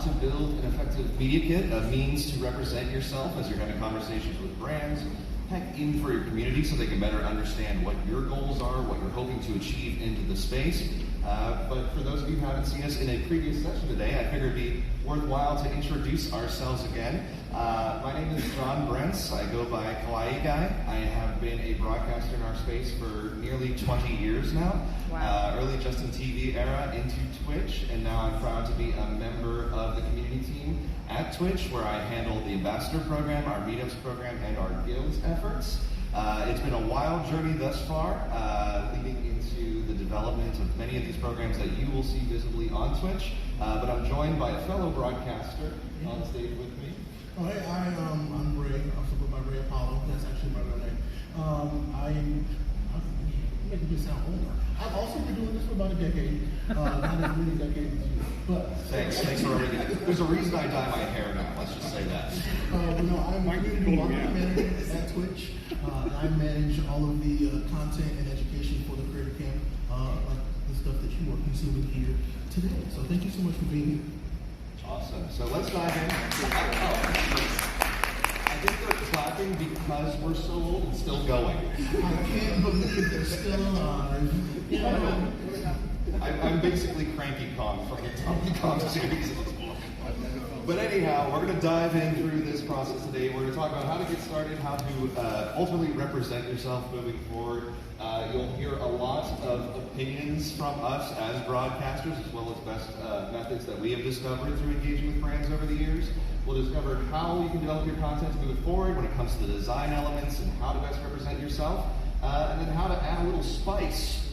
to build an effective media kit, a means to represent yourself as you're having conversations with brands, heck, even for your community so they can better understand what your goals are, what you're hoping to achieve into the space. But for those of you who haven't seen us in a previous session today, I figured it'd be worthwhile to introduce ourselves again. My name is John Brentz. I go by Kawaii Guy. I have been a broadcaster in our space for nearly 20 years now. Wow. Early Justin TV era into Twitch, and now I'm proud to be a member of the community team at Twitch, where I handle the ambassador program, our meetups program, and our guilds efforts. It's been a wild journey thus far, leading into the development of many of these programs that you will see visibly on Twitch. But I'm joined by a fellow broadcaster on stage with me. Oh, hey, I'm Ray. I'm supposed by Ray Apollo. That's actually my real name. I'm making me sound older. I've also been doing this for about a decade. Not as many decades as you. But Thanks for everything. There's a reason I dye my hair now. Let's just say that. I'm a community marketing manager at Twitch. I manage all of the content and education for the Creator Camp, like the stuff that you are consuming here today. So thank you so much for being here. Awesome. So let's dive in. I think they're clapping because we're so old and still going. I can't believe they're still alive. I'm basically Cranky Kong from the Donkey Kong series of this book. But anyhow, we're going to dive in through this process today. We're going to talk about how to get started, how to ultimately represent yourself moving forward. You'll hear a lot of opinions from us as broadcasters, as well as best methods that we have discovered through engaging with brands over the years. We'll discover how you can develop your content to move forward when it comes to the design elements and how to best represent yourself, and then how to add a little spice,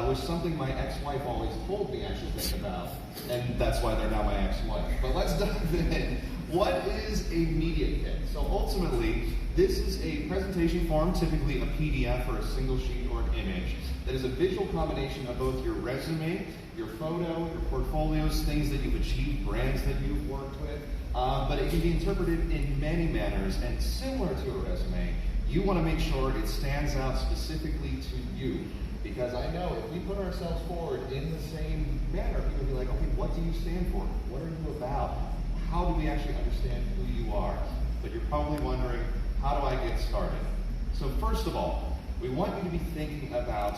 which is something my ex-wife always told me I should think about, and that's why they're now my ex-wife. But let's dive in. What is a media kit? So ultimately, this is a presentation form, typically a PDF or a single sheet or an image, that is a visual combination of both your resume, your photo, your portfolios, things that you've achieved, brands that you've worked with, but it can be interpreted in many manners, and similar to a resume, you want to make sure it stands out specifically to you. Because I know if we put ourselves forward in the same manner, people will be like, okay, what do you stand for? What are you about? How do we actually understand who you are? But you're probably wondering, how do I get started? So first of all, we want you to be thinking about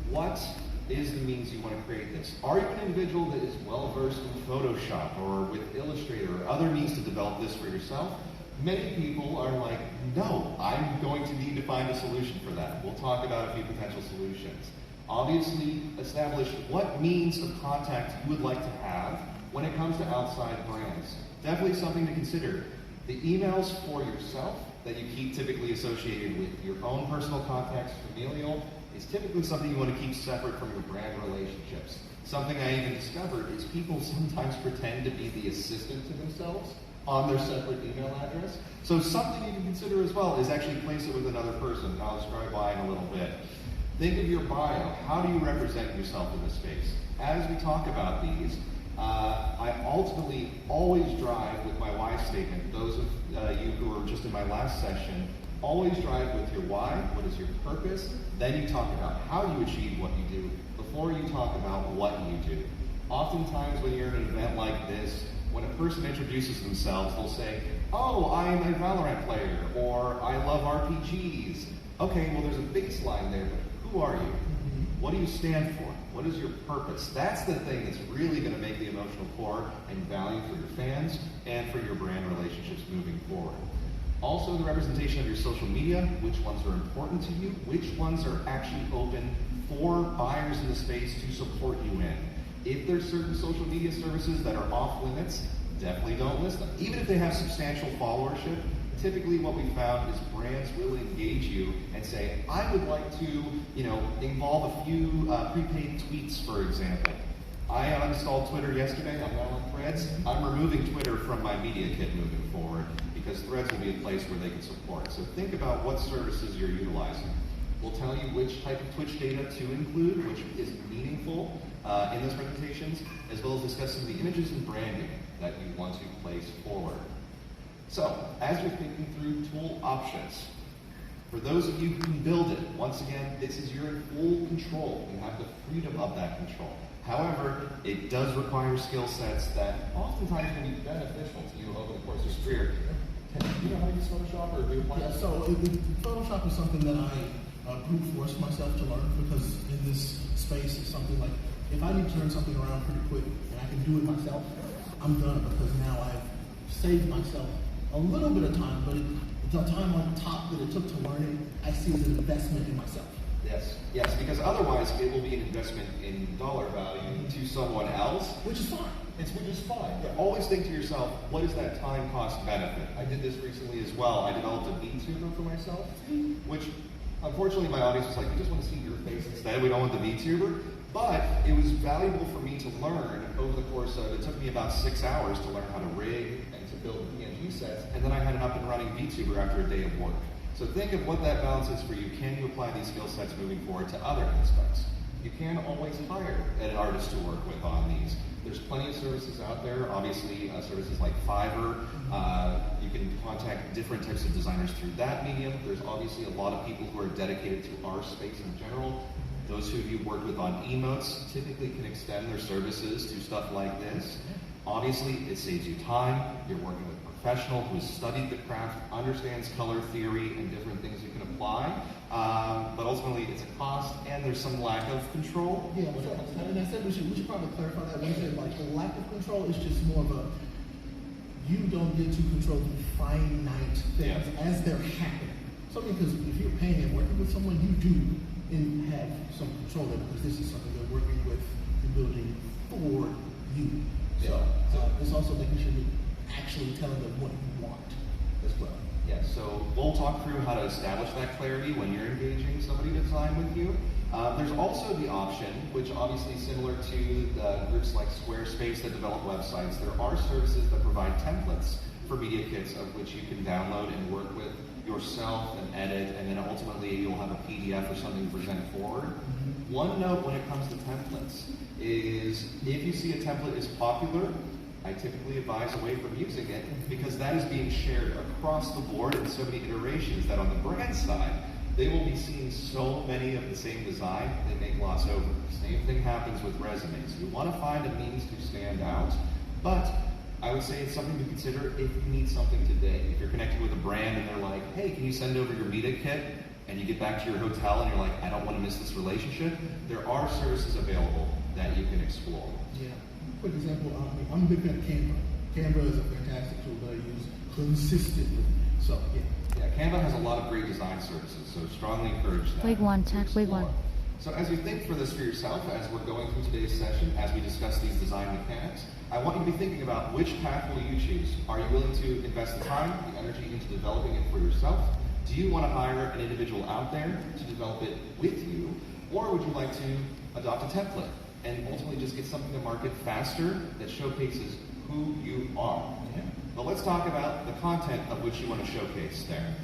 what is the means you want to create this. Are you an individual that is well-versed in Photoshop or with Illustrator or other means to develop this for yourself? Many people are like, no, I'm going to need to find a solution for that. We'll talk about a few potential solutions. Obviously, establish what means of contact you would like to have when it comes to outside brands. Definitely something to consider. The emails for yourself that you keep typically associated with your own personal contacts, familial, is typically something you want to keep separate from your brand relationships. Something I even discovered is people sometimes pretend to be the assistant to themselves on their separate email address. So something you can consider as well is actually place it with another person, and I'll describe why in a little bit. Think of your bio. How do you represent yourself in this space? As we talk about these, I ultimately always drive with my why statement. Those of you who were just in my last session, always drive with your why, what is your purpose, then you talk about how you achieve what you do before you talk about what you do. Oftentimes when you're at an event like this, when a person introduces themselves, they'll say, oh, I'm a Valorant player, or I love RPGs. Okay, well there's a baseline there, but who are you? What do you stand for? What is your purpose? That's the thing that's really going to make the emotional core and value for your fans and for your brand relationships moving forward. Also, the representation of your social media, which ones are important to you, which ones are actually open for buyers in the space to support you in. If there's certain social media services that are off limits, definitely don't list them. Even if they have substantial followership, typically what we found is brands will engage you and say, I would like to, involve a few prepaid tweets, for example. I uninstalled Twitter yesterday. I'm now on Threads. I'm removing Twitter from my media kit moving forward because Threads will be a place where they can support. So think about what services you're utilizing. We'll tell you which type of Twitch data to include, which is meaningful in those presentations, as well as discussing the images and branding that you want to place forward. So, as you're thinking through tool options, for those of you who can build it, once again, this is your full control. You have the freedom of that control. However, it does require skill sets that oftentimes can be beneficial to you over the course of your career. Do you know how to use Photoshop or do you Yeah, so Photoshop is something that I brute forced myself to learn because in this space it's something like, if I need to turn something around pretty quick and I can do it myself, I'm done because now I've saved myself a little bit of time, but the time on top that it took to learn it, I see as an investment in myself. Yes, because otherwise it will be an investment in dollar value to someone else. Which is fine. Which is fine. But always think to yourself, what is that time cost benefit? I did this recently as well. I developed a VTuber for myself, which unfortunately my audience was like, we just want to see your face instead. We don't want the VTuber. But it was valuable for me to learn over the course of, it took me about 6 hours to learn how to rig and to build PNG sets, and then I had an up and running VTuber after a day of work. So think of what that balance is for you. Can you apply these skill sets moving forward to other aspects? You can always hire an artist to work with on these. There's plenty of services out there. Obviously, services like Fiverr. You can contact different types of designers through that medium. There's obviously a lot of people who are dedicated to our space in general. Those who you've worked with on emotes typically can extend their services to stuff like this. Obviously, it saves you time. You're working with a professional who has studied the craft, understands color theory and different things you can apply. But ultimately, it's a cost, and there's some lack of control. Yeah, and I said we should probably clarify that. When you say like the lack of control, it's just more of a, you don't get to control the finite things as they're happening. So because if you're paying and working with someone, you do have some control there because this is something they're working with and building for you. So it's also making sure you're actually telling them what you want as well. Yeah, so we'll talk through how to establish that clarity when you're engaging somebody to design with you. There's also the option, which obviously is similar to the groups like Squarespace that develop websites. There are services that provide templates for media kits of which you can download and work with yourself and edit, and then ultimately you'll have a PDF or something to present forward. One note when it comes to templates is if you see a template is popular, I typically advise away from using it because that is being shared across the board in so many iterations that on the brand side, they will be seeing so many of the same design, they may gloss over. Same thing happens with resumes. You want to find a means to stand out, but I would say it's something to consider if you need something today. If you're connected with a brand and they're like, hey, can you send over your media kit? And you get back to your hotel and you're like, I don't want to miss this relationship. There are services available that you can explore. Yeah. Quick example, I'm a big fan of Canva. Canva is a fantastic tool that I use consistently. So, Yeah, Canva has a lot of great design services, so strongly encourage that. Week one, chat, week one. So as you think for this for yourself, as we're going through today's session, as we discuss these design mechanics, I want you to be thinking about which path will you choose. Are you willing to invest the time, the energy into developing it for yourself? Do you want to hire an individual out there to develop it with you? Or would you like to adopt a template and ultimately just get something to market faster that showcases who you are? But let's talk about the content of which you want to showcase there.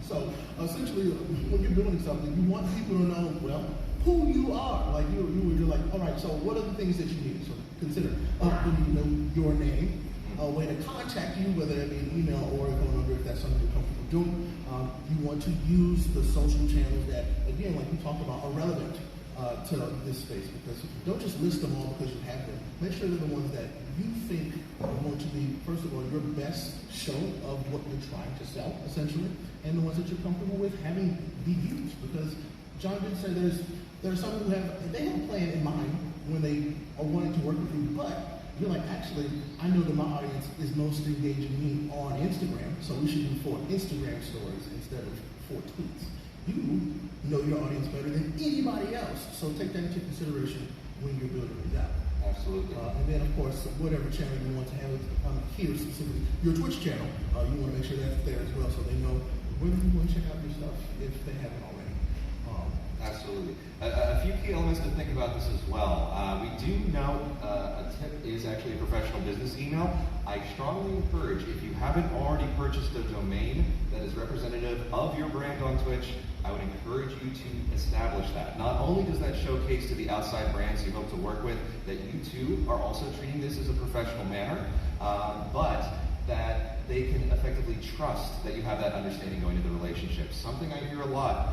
So essentially, when you're building something, you want people to know, well, who you are. Like you're like, all right, so what are the things that you need? So consider, you need to know your name, a way to contact you, whether it be an email or a phone number, if that's something you're comfortable doing. You want to use the social channels that, again, like we talked about, are relevant to this space, because don't just list them all because you have them. Make sure they're the ones that you think are going to be, first of all, your best show of what you're trying to sell, essentially, and the ones that you're comfortable with having be used. Because John did say there's some who have a plan in mind when they are wanting to work with you, but you're like, actually, I know that my audience is most engaging me on Instagram, so we should do 4 Instagram stories instead of 4 tweets. You know your audience better than anybody else, so take that into consideration when you're building it out. Absolutely. And then, of course, whatever channel you want to have here specifically, your Twitch channel, you want to make sure that's there as well, so they know where you want to check out your stuff if they haven't already. Absolutely. A few key elements to think about this as well. We do know a tip is actually a professional business email. I strongly encourage, if you haven't already purchased a domain that is representative of your brand on Twitch, I would encourage you to establish that. Not only does that showcase to the outside brands you hope to work with that you too are also treating this as a professional manner, but that they can effectively trust that you have that understanding going into the relationship. Something I hear a lot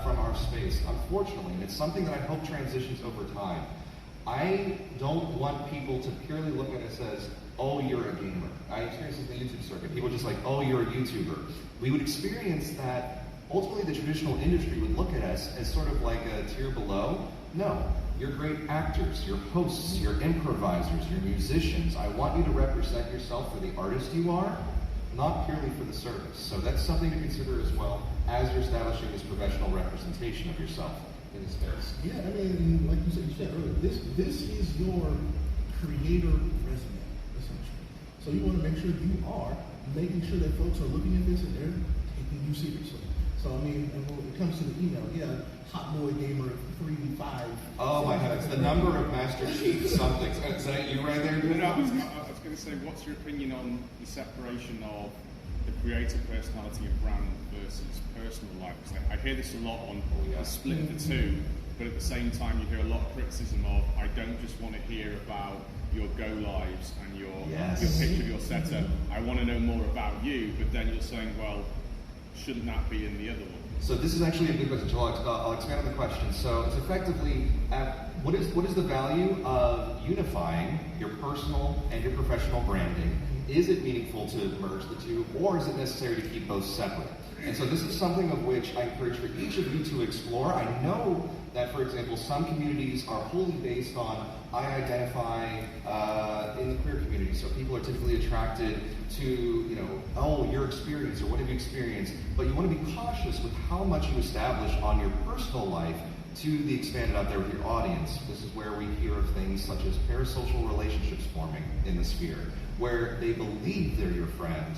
from our space, unfortunately, and it's something that I hope transitions over time. I don't want people to purely look at us as, oh, you're a gamer. I experienced this in the YouTube circuit. People just like, oh, you're a YouTuber. We would experience that ultimately the traditional industry would look at us as sort of like a tier below. No, you're great actors, you're hosts, you're improvisers, you're musicians. I want you to represent yourself for the artist you are, not purely for the service. So that's something to consider as well as you're establishing this professional representation of yourself in the space. Yeah, I mean, like you said earlier, this is your creator resume, essentially. So you want to make sure you are making sure that folks are looking at this and they're taking you seriously. So I mean, and when it comes to the email, yeah, Hot Boy Gamer 3-5. Oh my God, it's the number of Master Chief something. Is that you right there? No, I was going to say, what's your opinion on the separation of the creative personality of brand versus personal life? Because I hear this a lot on the split of the two, but at the same time you hear a lot of criticism of, I don't just want to hear about your go lives and your picture of your setup. I want to know more about you, but then you're saying, well, shouldn't that be in the other one? So this is actually a good question. So I'll expand on the question. So it's effectively, what is the value of unifying your personal and your professional branding? Is it meaningful to merge the two, or is it necessary to keep both separate? And so this is something of which I encourage for each of you to explore. I know that, for example, some communities are wholly based on, I identify in the queer community. So people are typically attracted to, oh, your experience or what have you experienced. But you want to be cautious with how much you establish on your personal life to the expanded out there with your audience. This is where we hear of things such as parasocial relationships forming in the sphere, where they believe they're your friend,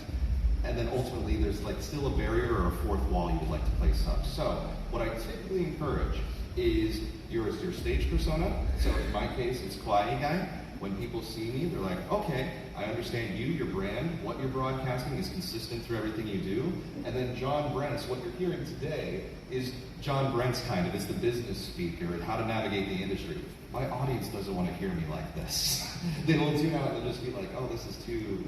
and then ultimately there's like still a barrier or a fourth wall you would like to place up. So what I typically encourage is your stage persona. So in my case, it's Kawaii Guy. When people see me, they're like, okay, I understand you, your brand, what you're broadcasting is consistent through everything you do. And then John Brent's, what you're hearing today is John Brent's kind of, it's the business speaker and how to navigate the industry. My audience doesn't want to hear me like this. They will tune out and just be like, oh, this is too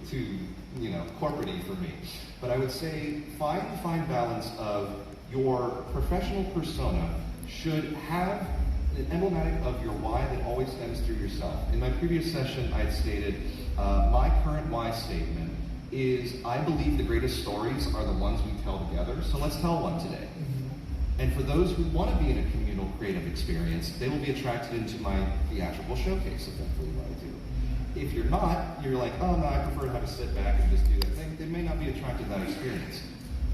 corporate-y for me. But I would say find the fine balance of your professional persona should have an emblematic of your why that always stems through yourself. In my previous session, I had stated, my current why statement is, I believe the greatest stories are the ones we tell together, so let's tell one today. And for those who want to be in a communal creative experience, they will be attracted into my theatrical showcase, effectively what I do. If you're not, you're like, oh no, I prefer to have a sit back and just do that thing, they may not be attracted to that experience.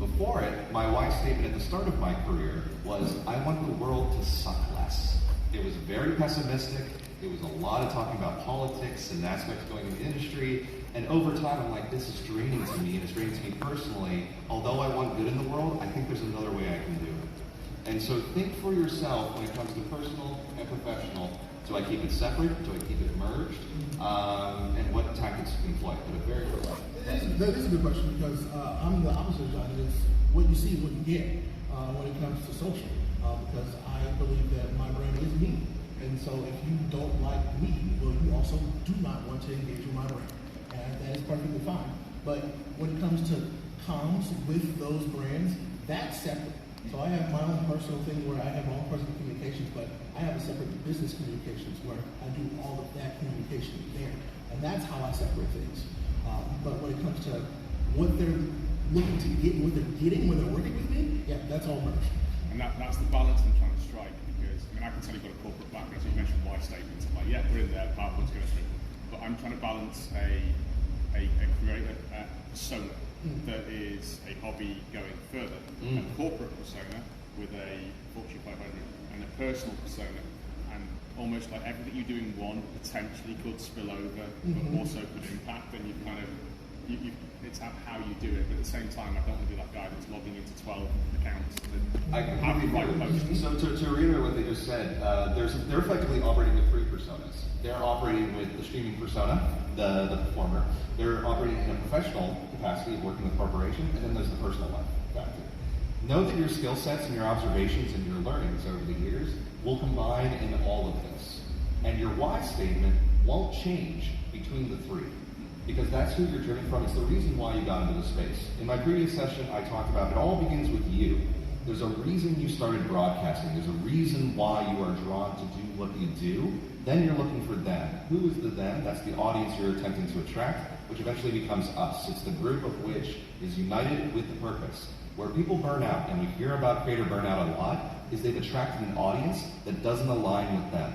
Before it, my why statement at the start of my career was, I want the world to suck less. It was very pessimistic. It was a lot of talking about politics and aspects going in the industry. And over time, I'm like, this is draining to me, and it's draining to me personally. Although I want good in the world, I think there's another way I can do it. And so think for yourself when it comes to personal and professional. Do I keep it separate? Do I keep it merged? And what tactics you can employ? But a very good question. That is a good question, because I'm the opposite of John. It's what you see is what you get when it comes to social. Because I believe that my brand is me. And so if you don't like me, well, you also do not want to engage with my brand. And that is perfectly fine. But when it comes to comms with those brands, that's separate. So I have my own personal thing where I have my own personal communications, but I have a separate business communications where I do all of that communication there. And that's how I separate things. But when it comes to what they're looking to get, what they're getting when they're working with me, yeah, that's all merged. And that's the balance I'm trying to strike, because I can tell you've got a corporate background, so you mentioned why statements. I'm like, yeah, we're in there, PowerPoint's going through. But I'm trying to balance a creator persona that is a hobby going further, a corporate persona with a Fortune 500, and a personal persona. And almost like everything you do in one potentially could spill over, but also could impact, and you've kind of, it's how you do it, but at the same time, I don't want to be that guy that's logging into 12 accounts. I completely agree. So to reiterate what they just said, they're effectively operating with three personas. They're operating with the streaming persona, the performer. They're operating in a professional capacity of working with corporations, and then there's the personal life factor. Know that your skill sets and your observations and your learnings over the years will combine in all of this. And your why statement won't change between the three, because that's who you're driven from. It's the reason why you got into the space. In my previous session, I talked about it all begins with you. There's a reason you started broadcasting. There's a reason why you are drawn to do what you do. Then you're looking for them. Who is the them? That's the audience you're attempting to attract, which eventually becomes us. It's the group of which is united with the purpose. Where people burn out, and we hear about creator burnout a lot, is they've attracted an audience that doesn't align with them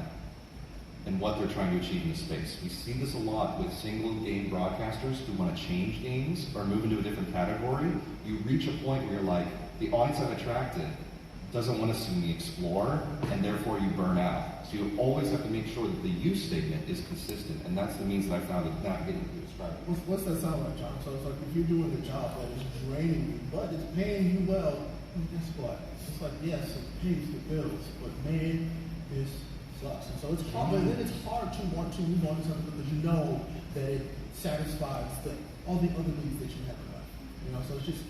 and what they're trying to achieve in the space. We see this a lot with single game broadcasters who want to change games or move into a different category. You reach a point where you're like, the audience I've attracted doesn't want to see me explore, and therefore you burn out. So you always have to make sure that the you statement is consistent, and that's the means that I found of navigating through this project. What's that sound like, John? So it's like if you're doing a job that is draining you, but it's paying you well, guess what? It's like, yes, it pays the bills, but man, this sucks. And so it's hard, but then it's hard to want to move on to something because you know that it satisfies all the other needs that you have in life. You know, so it's just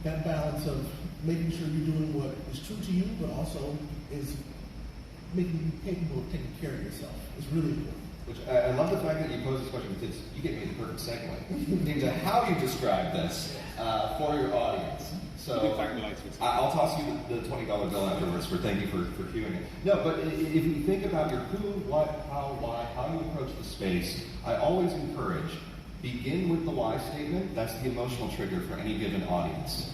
that balance of making sure you're doing what is true to you, but also is making you capable of taking care of yourself. It's really important. Which I love the fact that you posed this question because you gave me the perfect segue into how you describe this for your audience. So I'll toss you the $20 bill afterwards for thank you for queuing it. No, but if you think about your who, what, how, why, how you approach the space, I always encourage begin with the why statement. That's the emotional trigger for any given audience.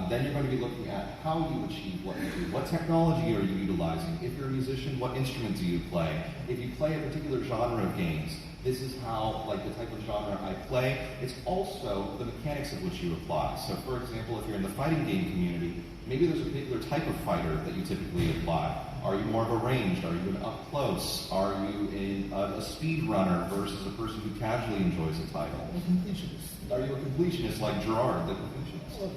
Then you're going to be looking at how you achieve what you do. What technology are you utilizing? If you're a musician, what instrument do you play? If you play a particular genre of games, this is how, like the type of genre I play. It's also the mechanics of which you apply. So for example, if you're in the fighting game community, maybe there's a particular type of fighter that you typically apply. Are you more of a ranged? Are you an up close? Are you a speed runner versus a person who casually enjoys a title? Are you a completionist like Gerard, the completionist?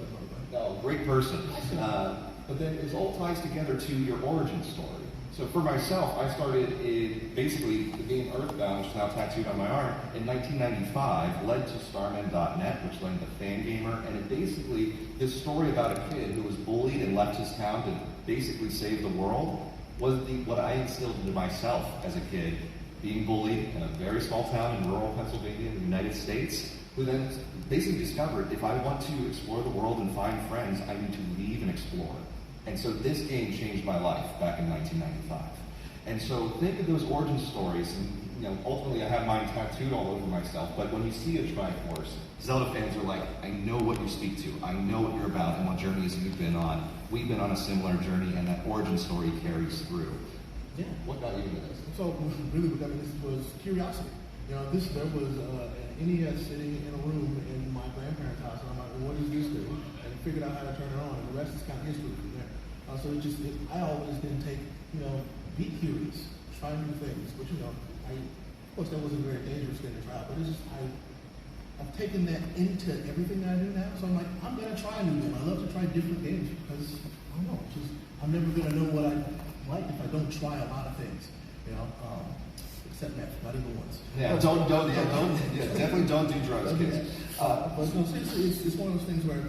No, great person. But then it all ties together to your origin story. So for myself, I started in basically the game Earthbound, which is now tattooed on my arm, in 1995, led to Starman.net, which led to Fangamer, and it basically, this story about a kid who was bullied and left his town to basically save the world, was what I instilled into myself as a kid, being bullied in a very small town in rural Pennsylvania in the United States, who then basically discovered if I want to explore the world and find friends, I need to leave and explore. And so this game changed my life back in 1995. And so think of those origin stories, and ultimately I have mine tattooed all over myself, but when you see a Triforce, Zelda fans are like, I know what you speak to, I know what you're about and what journeys you've been on. We've been on a similar journey, and that origin story carries through. Yeah. What got you into this? So really what got me this was curiosity. There was an NES sitting in a room in my grandparents' house, and I'm like, well, what does this do? And figured out how to turn it on, and the rest is kind of history from there. I always didn't take, be curious, try new things, but of course that wasn't a very dangerous thing to try, but it's just, I've taken that into everything that I do now, so I'm like, I'm going to try a new game. I love to try different games because, I don't know, I'm never going to know what I like if I don't try a lot of things, except meth, not even once. Yeah, definitely don't do drugs, kids. But no, seriously, it's one of those things where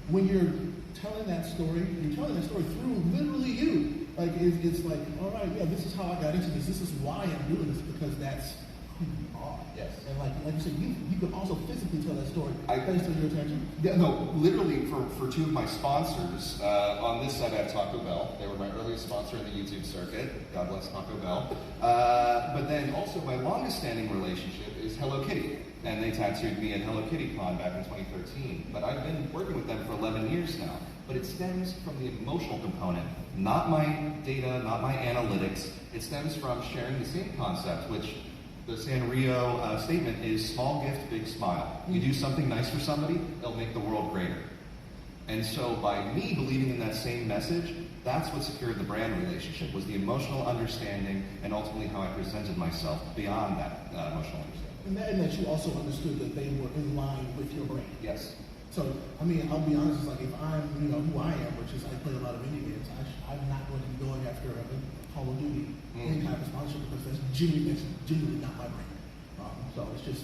when you're telling that story through literally you. Like, it's like, all right, yeah, this is how I got into this. This is why I'm doing this, because that's who you are. Yes. And like you said, you can also physically tell that story based on your attention. Yeah, no, literally for two of my sponsors, on this side I have Taco Bell. They were my earliest sponsor in the YouTube circuit. God bless Taco Bell. But then also my longest standing relationship is Hello Kitty. And they tattooed me at Hello Kitty Con back in 2013. But I've been working with them for 11 years now. But it stems from the emotional component, not my data, not my analytics. It stems from sharing the same concept, which the Sanrio statement is small gift, big smile. You do something nice for somebody, it'll make the world greater. And so by me believing in that same message, that's what secured the brand relationship, was the emotional understanding and ultimately how I presented myself beyond that emotional understanding. And that you also understood that they were in line with your brand. Yes. So, I'll be honest, it's like if I'm, who I am, which is I play a lot of indie games, I'm not going to be going after a Call of Duty, any type of sponsorship, because that's genuinely not my brand. So it's just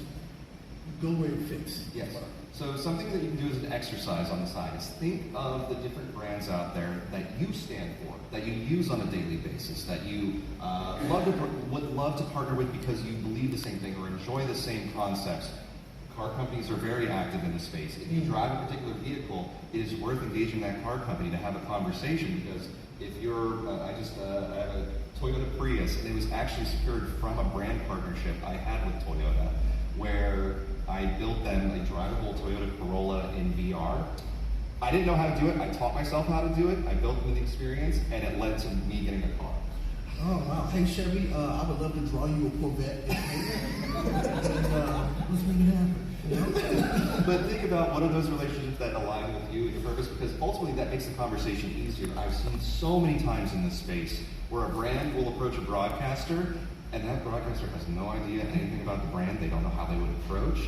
go where it fits. Yes. So something that you can do as an exercise on the side is think of the different brands out there that you stand for, that you use on a daily basis, that you would love to partner with because you believe the same thing or enjoy the same concepts. Car companies are very active in the space. If you drive a particular vehicle, it is worth engaging that car company to have a conversation because If you're, I have a Toyota Prius, and it was actually secured from a brand partnership I had with Toyota, where I built them a drivable Toyota Corolla in VR. I didn't know how to do it. I taught myself how to do it. I built them with experience, and it led to me getting a car. Oh wow! Hey Chevy, I would love to draw you a Corvette. Let's make it happen. You know? But think about what are those relationships that align with you and your purpose, because ultimately that makes the conversation easier. I've seen so many times in this space where a brand will approach a broadcaster, and that broadcaster has no idea anything about the brand. They don't know how they would approach.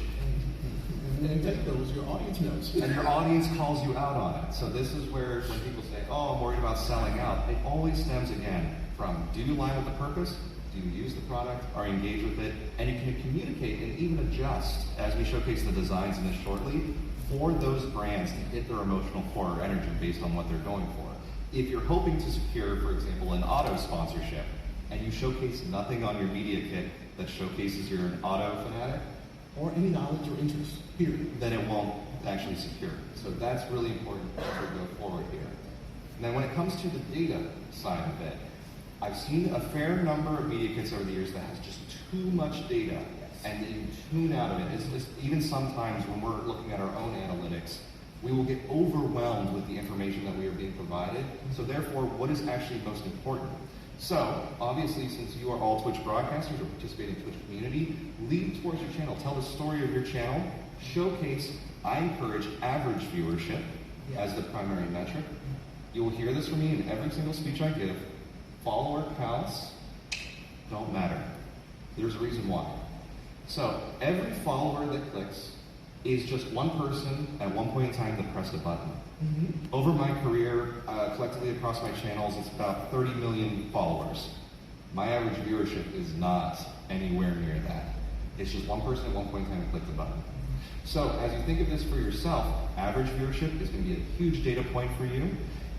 And then take those, your audience knows. And your audience calls you out on it. So this is where when people say, oh, I'm worried about selling out, it always stems again from, do you align with the purpose? Do you use the product? Are you engaged with it? And you can communicate and even adjust, as we showcase the designs in this shortly, for those brands to hit their emotional core or energy based on what they're going for. If you're hoping to secure, for example, an auto sponsorship, and you showcase nothing on your media kit that showcases you're an auto fanatic, or any knowledge or interest, period. then it won't actually secure. So that's really important as we go forward here. Now when it comes to the data side of it, I've seen a fair number of media kits over the years that has just too much data, and you tune out of it. It's even sometimes when we're looking at our own analytics, we will get overwhelmed with the information that we are being provided. So therefore, what is actually most important? So, obviously, since you are all Twitch broadcasters or participate in the Twitch community, lead towards your channel. Tell the story of your channel. Showcase, I encourage average viewership as the primary metric. You will hear this from me in every single speech I give. Follower counts don't matter. There's a reason why. So, every follower that clicks is just one person at one point in time that pressed a button. Over my career, collectively across my channels, it's about 30 million followers. My average viewership is not anywhere near that. It's just one person at one point in time that clicked the button. So as you think of this for yourself, average viewership is going to be a huge data point for you.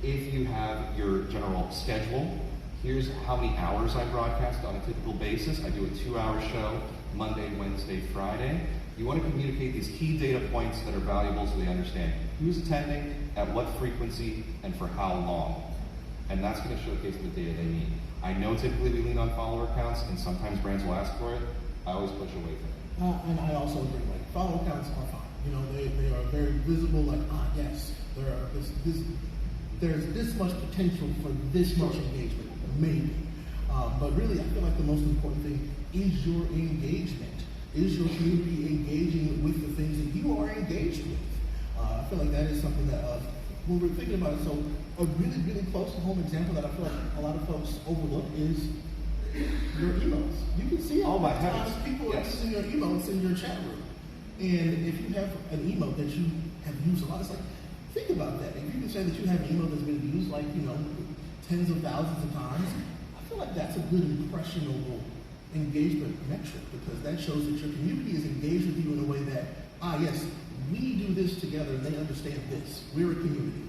If you have your general schedule, here's how many hours I broadcast on a typical basis. I do a 2-hour show, Monday, Wednesday, Friday. You want to communicate these key data points that are valuable so they understand who's attending, at what frequency, and for how long. And that's going to showcase the data they need. I know typically we lean on follower counts, and sometimes brands will ask for it. I always push away from it. And I also agree, like, follow counts are fine. You know, they are very visible, like, yes, there's this much potential for this much engagement, maybe. But really, I feel like the most important thing is your engagement. Is your community engaging with the things that you are engaged with? I feel like that is something that, when we're thinking about it, so a really, really close to home example that I feel like a lot of folks overlook is your emails. You can see all the times people are using your emails in your chat room. And if you have an email that you have used a lot, it's like, think about that. If you can say that you have an email that's been used like, tens of thousands of times, I feel like that's a good impressionable engagement metric, because that shows that your community is engaged with you in a way that, yes, we do this together and they understand this. We're a community.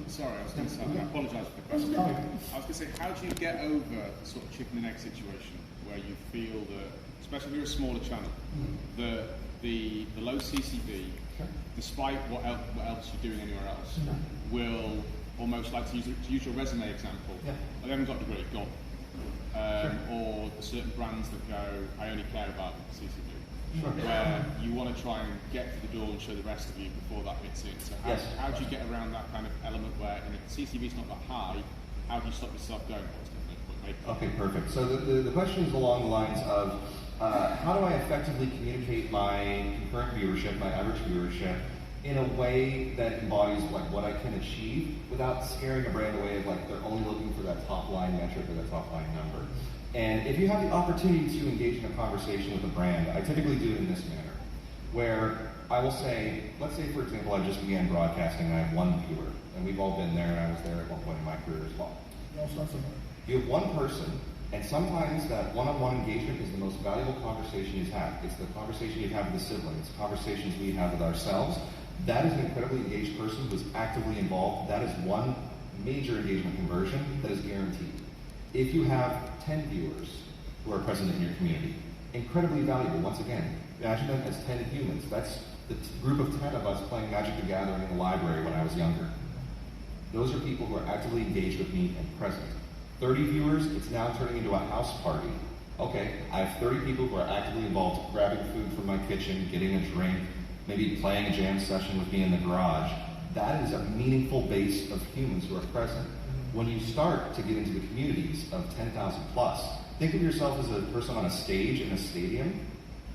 Sorry, I was going to say, I apologise for the question. I was going to say, how do you get over the sort of chicken and egg situation where you feel that, especially if you're a smaller channel, the low CCV, despite what else you're doing anywhere else, will almost like to use your resume example. I haven't got a degree, go on. Or certain brands that go, I only care about CCV, where you want to try and get to the door and show the rest of you before that hits in. So how do you get around that kind of element where, if the CCV is not that high, how do you stop yourself going? Okay, perfect. So the question is along the lines of, how do I effectively communicate my concurrent viewership, my average viewership, in a way that embodies like what I can achieve without scaring a brand away of like they're only looking for that top line metric or that top line number. And if you have the opportunity to engage in a conversation with a brand, I typically do it in this manner, where I will say, let's say for example, I just began broadcasting and I have one viewer, and we've all been there, and I was there at one point in my career as well. You have one person, and sometimes that one-on-one engagement is the most valuable conversation you have. It's the conversation you have with a sibling. It's conversations we have with ourselves. That is an incredibly engaged person who is actively involved. That is one major engagement conversion that is guaranteed. If you have 10 viewers who are present in your community, incredibly valuable. Once again, imagine them as 10 humans. That's the group of 10 of us playing Magic the Gathering in the library when I was younger. Those are people who are actively engaged with me and present. 30 viewers, it's now turning into a house party. Okay, I have 30 people who are actively involved, grabbing food from my kitchen, getting a drink, maybe playing a jam session with me in the garage. That is a meaningful base of humans who are present. When you start to get into the communities of 10,000 plus, think of yourself as a person on a stage in a stadium.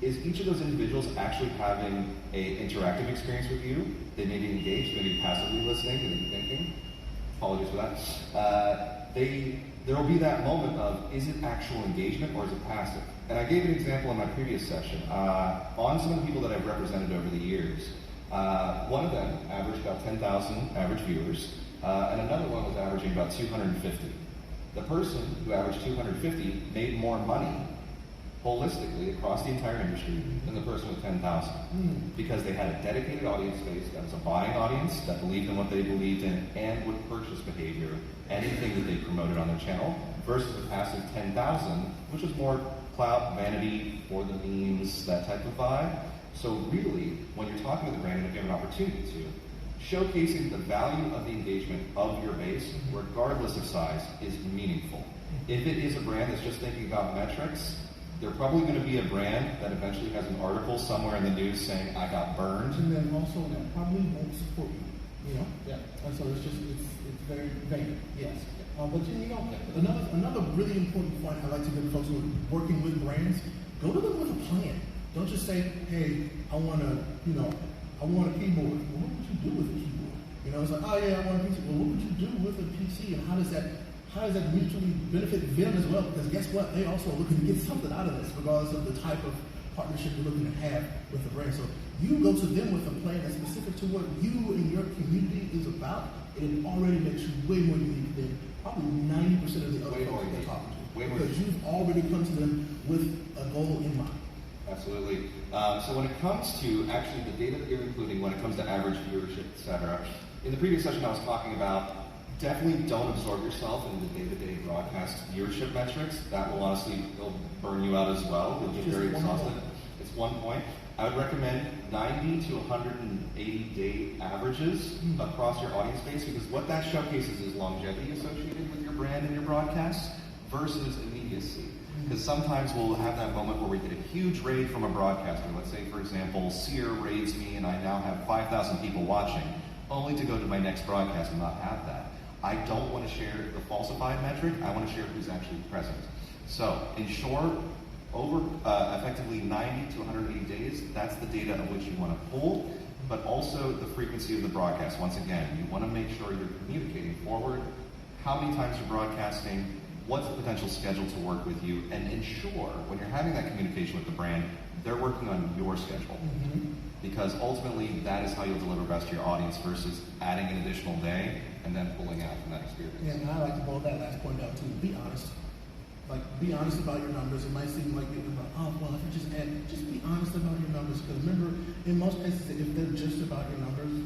Is each of those individuals actually having an interactive experience with you? They may be engaged, maybe passively listening, maybe thinking. Apologies for that. There will be that moment of, is it actual engagement or is it passive? And I gave an example in my previous session. On some of the people that I've represented over the years, one of them averaged about 10,000 average viewers, and another one was averaging about 250. The person who averaged 250 made more money holistically across the entire industry than the person with 10,000 because they had a dedicated audience base that was a buying audience that believed in what they believed in and would purchase behavior, anything that they promoted on their channel, versus the passive 10,000, which was more clout, vanity, for the memes, that type of vibe. So really, when you're talking with a brand, and if you have an opportunity to, showcasing the value of the engagement of your base, regardless of size, is meaningful. If it is a brand that's just thinking about metrics, they're probably going to be a brand that eventually has an article somewhere in the news saying, I got burned. And then also that probably won't support you, Yeah. And so it's very vague, yes. But another really important point I like to give folks who are working with brands, go to them with a plan. Don't just say, hey, I want a keyboard. Well, what would you do with a keyboard? It's like, oh yeah, I want a PC. Well, what would you do with a PC, and how does that mutually benefit them as well? Because guess what? They also are looking to get something out of this, regardless of the type of partnership you're looking to have with the brand. So you go to them with a plan that's specific to what you and your community is about, and it already makes you way more unique than probably 90% of the other folks they're talking to. Because you've already come to them with a goal in mind. Absolutely. So when it comes to actually the data that you're including, when it comes to average viewership, etc., in the previous session I was talking about, definitely don't absorb yourself in the day-to-day broadcast viewership metrics. That will honestly, it'll burn you out as well. You'll get very exhausted. It's 1 point. I would recommend 90 to 180 day averages across your audience base, because what that showcases is longevity associated with your brand and your broadcasts versus immediacy. Because sometimes we'll have that moment where we get a huge raid from a broadcaster. Let's say, for example, Sear raids me and I now have 5,000 people watching, only to go to my next broadcast and not have that. I don't want to share the falsified metric. I want to share who's actually present. So, in short, over effectively 90 to 180 days, that's the data of which you want to pull, but also the frequency of the broadcast. Once again, you want to make sure you're communicating forward, how many times you're broadcasting, what's the potential schedule to work with you, and ensure when you're having that communication with the brand, they're working on your schedule. Because ultimately, that is how you'll deliver best to your audience versus adding an additional day and then pulling out from that experience. Yeah, and I like to boil that last point out too. Be honest. Be honest about your numbers. It might seem like you're like, oh, well, if you just be honest about your numbers. Because remember, in most cases, if they're just about your numbers,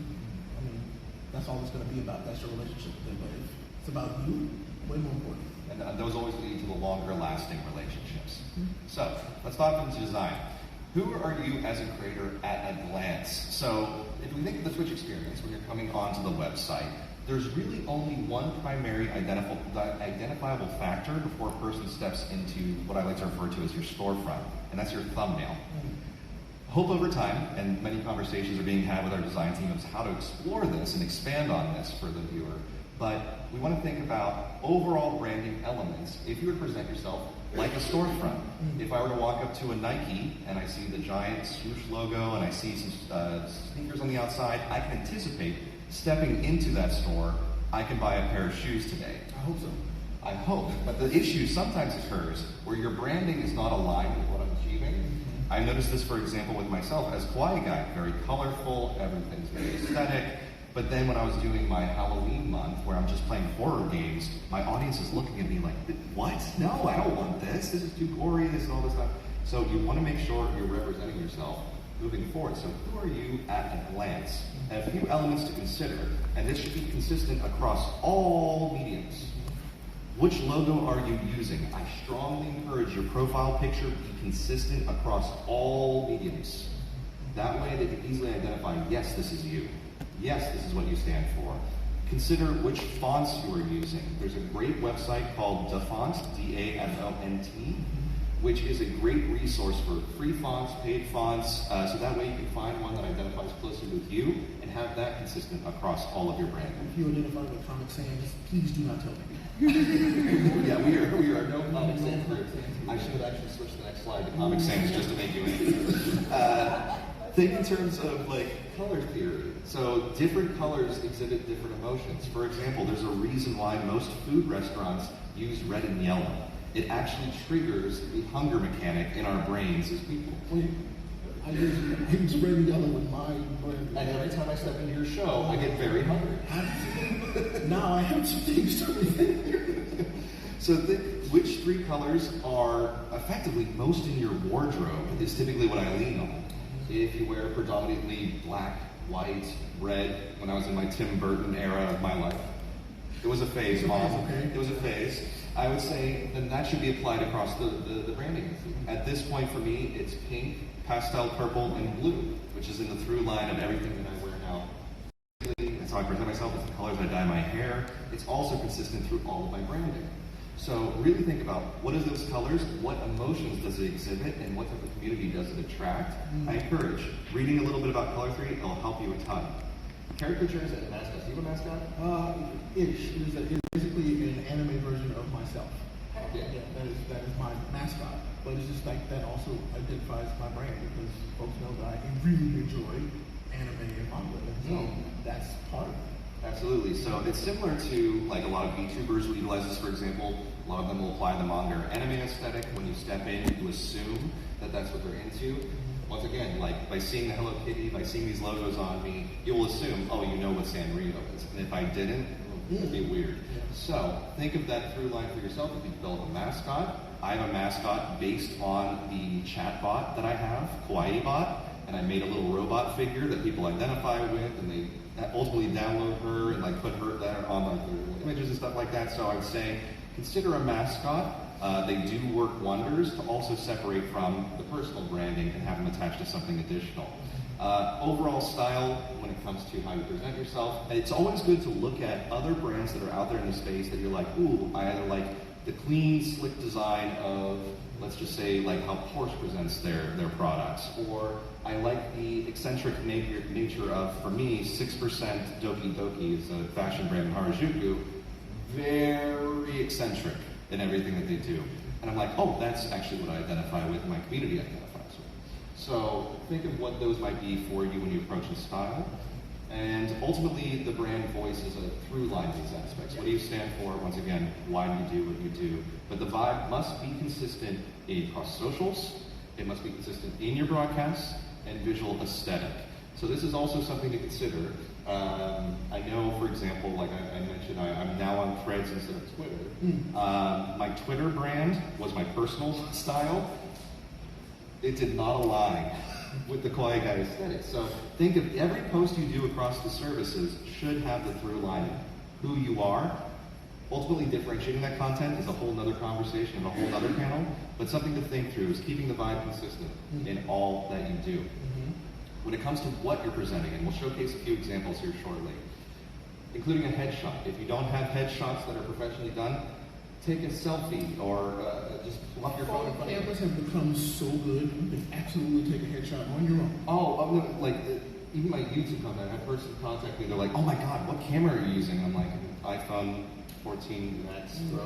that's all it's going to be about. That's your relationship with them. But if it's about you, way more important. And those always lead to the longer lasting relationships. So let's talk into design. Who are you as a creator at a glance? So if we think of the Twitch experience, when you're coming onto the website, there's really only one primary identifiable factor before a person steps into what I like to refer to as your storefront, and that's your thumbnail. Hope over time, and many conversations are being had with our design team, of how to explore this and expand on this for the viewer. But we want to think about overall branding elements. If you were to present yourself like a storefront, if I were to walk up to a Nike and I see the giant swoosh logo and I see some sneakers on the outside, I can anticipate stepping into that store, I can buy a pair of shoes today. I hope so. I hope. But the issue sometimes occurs where your branding is not aligned with what I'm achieving. I noticed this, for example, with myself as Kawaii Guy. Very colorful, everything's very aesthetic. But then when I was doing my Halloween month, where I'm just playing horror games, my audience is looking at me like, what? No, I don't want this. This is too gory, this and all this stuff. So you want to make sure you're representing yourself moving forward. So who are you at a glance? And a few elements to consider, and this should be consistent across all mediums. Which logo are you using? I strongly encourage your profile picture be consistent across all mediums. That way they can easily identify, yes, this is you. Yes, this is what you stand for. Consider which fonts you are using. There's a great website called Dafont, D-A-F-O-N-T, which is a great resource for free fonts, paid fonts, so that way you can find one that identifies closely with you and have that consistent across all of your branding. If you identify with Comic Sans, please do not tell me. Yeah, we are no Comic Sans group. I should have actually switched the next slide to Comic Sans just to make you think in terms of like color theory. So different colors exhibit different emotions. For example, there's a reason why most food restaurants use red and yellow. It actually triggers the hunger mechanic in our brains as people. Wait, I use red and yellow with my brand. And every time I step into your show, I get very hungry. Now I have some things to rethink. So which three colors are effectively most in your wardrobe is typically what I lean on. If you wear predominantly black, white, red, when I was in my Tim Burton era of my life, it was a phase, Mom. Okay. It was a phase. I would say then that should be applied across the branding. At this point for me, it's pink, pastel purple, and blue, which is in the through line of everything that I wear now. That's how I present myself, it's the colors I dye my hair. It's also consistent through all of my branding. So really think about what is those colors, what emotions does it exhibit, and what type of community does it attract. I encourage reading a little bit about color theory, it'll help you a ton. Caricatures and mascots. Do you have a mascot? Ish. It is basically an anime version of myself. Yeah. Yeah, that is my mascot. But it's just like that also identifies my brand because folks know that I really enjoy anime and manga. And so that's part of it. Absolutely. So it's similar to like a lot of VTubers will utilize this, for example. A lot of them will apply the manga or anime aesthetic. When you step in, you assume that that's what they're into. Once again, like by seeing the Hello Kitty, by seeing these logos on me, you will assume, oh, you know what Sanrio is. And if I didn't, it would be weird. So think of that through line for yourself. If you develop a mascot, I have a mascot based on the chat bot that I have, Kawaii Bot, and I made a little robot figure that people identify with, and they ultimately download her and like put her there on like their images and stuff like that. So I would say consider a mascot. They do work wonders to also separate from the personal branding and have them attached to something additional. Overall style, when it comes to how you present yourself, it's always good to look at other brands that are out there in the space that you're like, ooh, I either like the clean, slick design of, let's just say, like how Porsche presents their products, or I like the eccentric nature of, for me, 6% Doki Doki is a fashion brand in Harajuku, very eccentric in everything that they do. And I'm like, oh, that's actually what I identify with, my community identifies with. So think of what those might be for you when you approach a style. And ultimately, the brand voice is a through line of these aspects. What do you stand for? Once again, why do you do what you do? But the vibe must be consistent across socials. It must be consistent in your broadcasts and visual aesthetic. So this is also something to consider. I know, for example, like I mentioned, I'm now on Threads instead of Twitter. My Twitter brand was my personal style. It did not align with the Kawaii Guy aesthetic. So think of every post you do across the services should have the through line of who you are. Ultimately differentiating that content is a whole nother conversation and a whole other panel, but something to think through is keeping the vibe consistent in all that you do. When it comes to what you're presenting, and we'll showcase a few examples here shortly, including a headshot. If you don't have headshots that are professionally done, take a selfie or just pull up your phone in front of you. Cameras have become so good, you can absolutely take a headshot on your own. Oh, like even my YouTube content, I had a person contact me, they're like, oh my God, what camera are you using? I'm like, iPhone 14 Max Pro.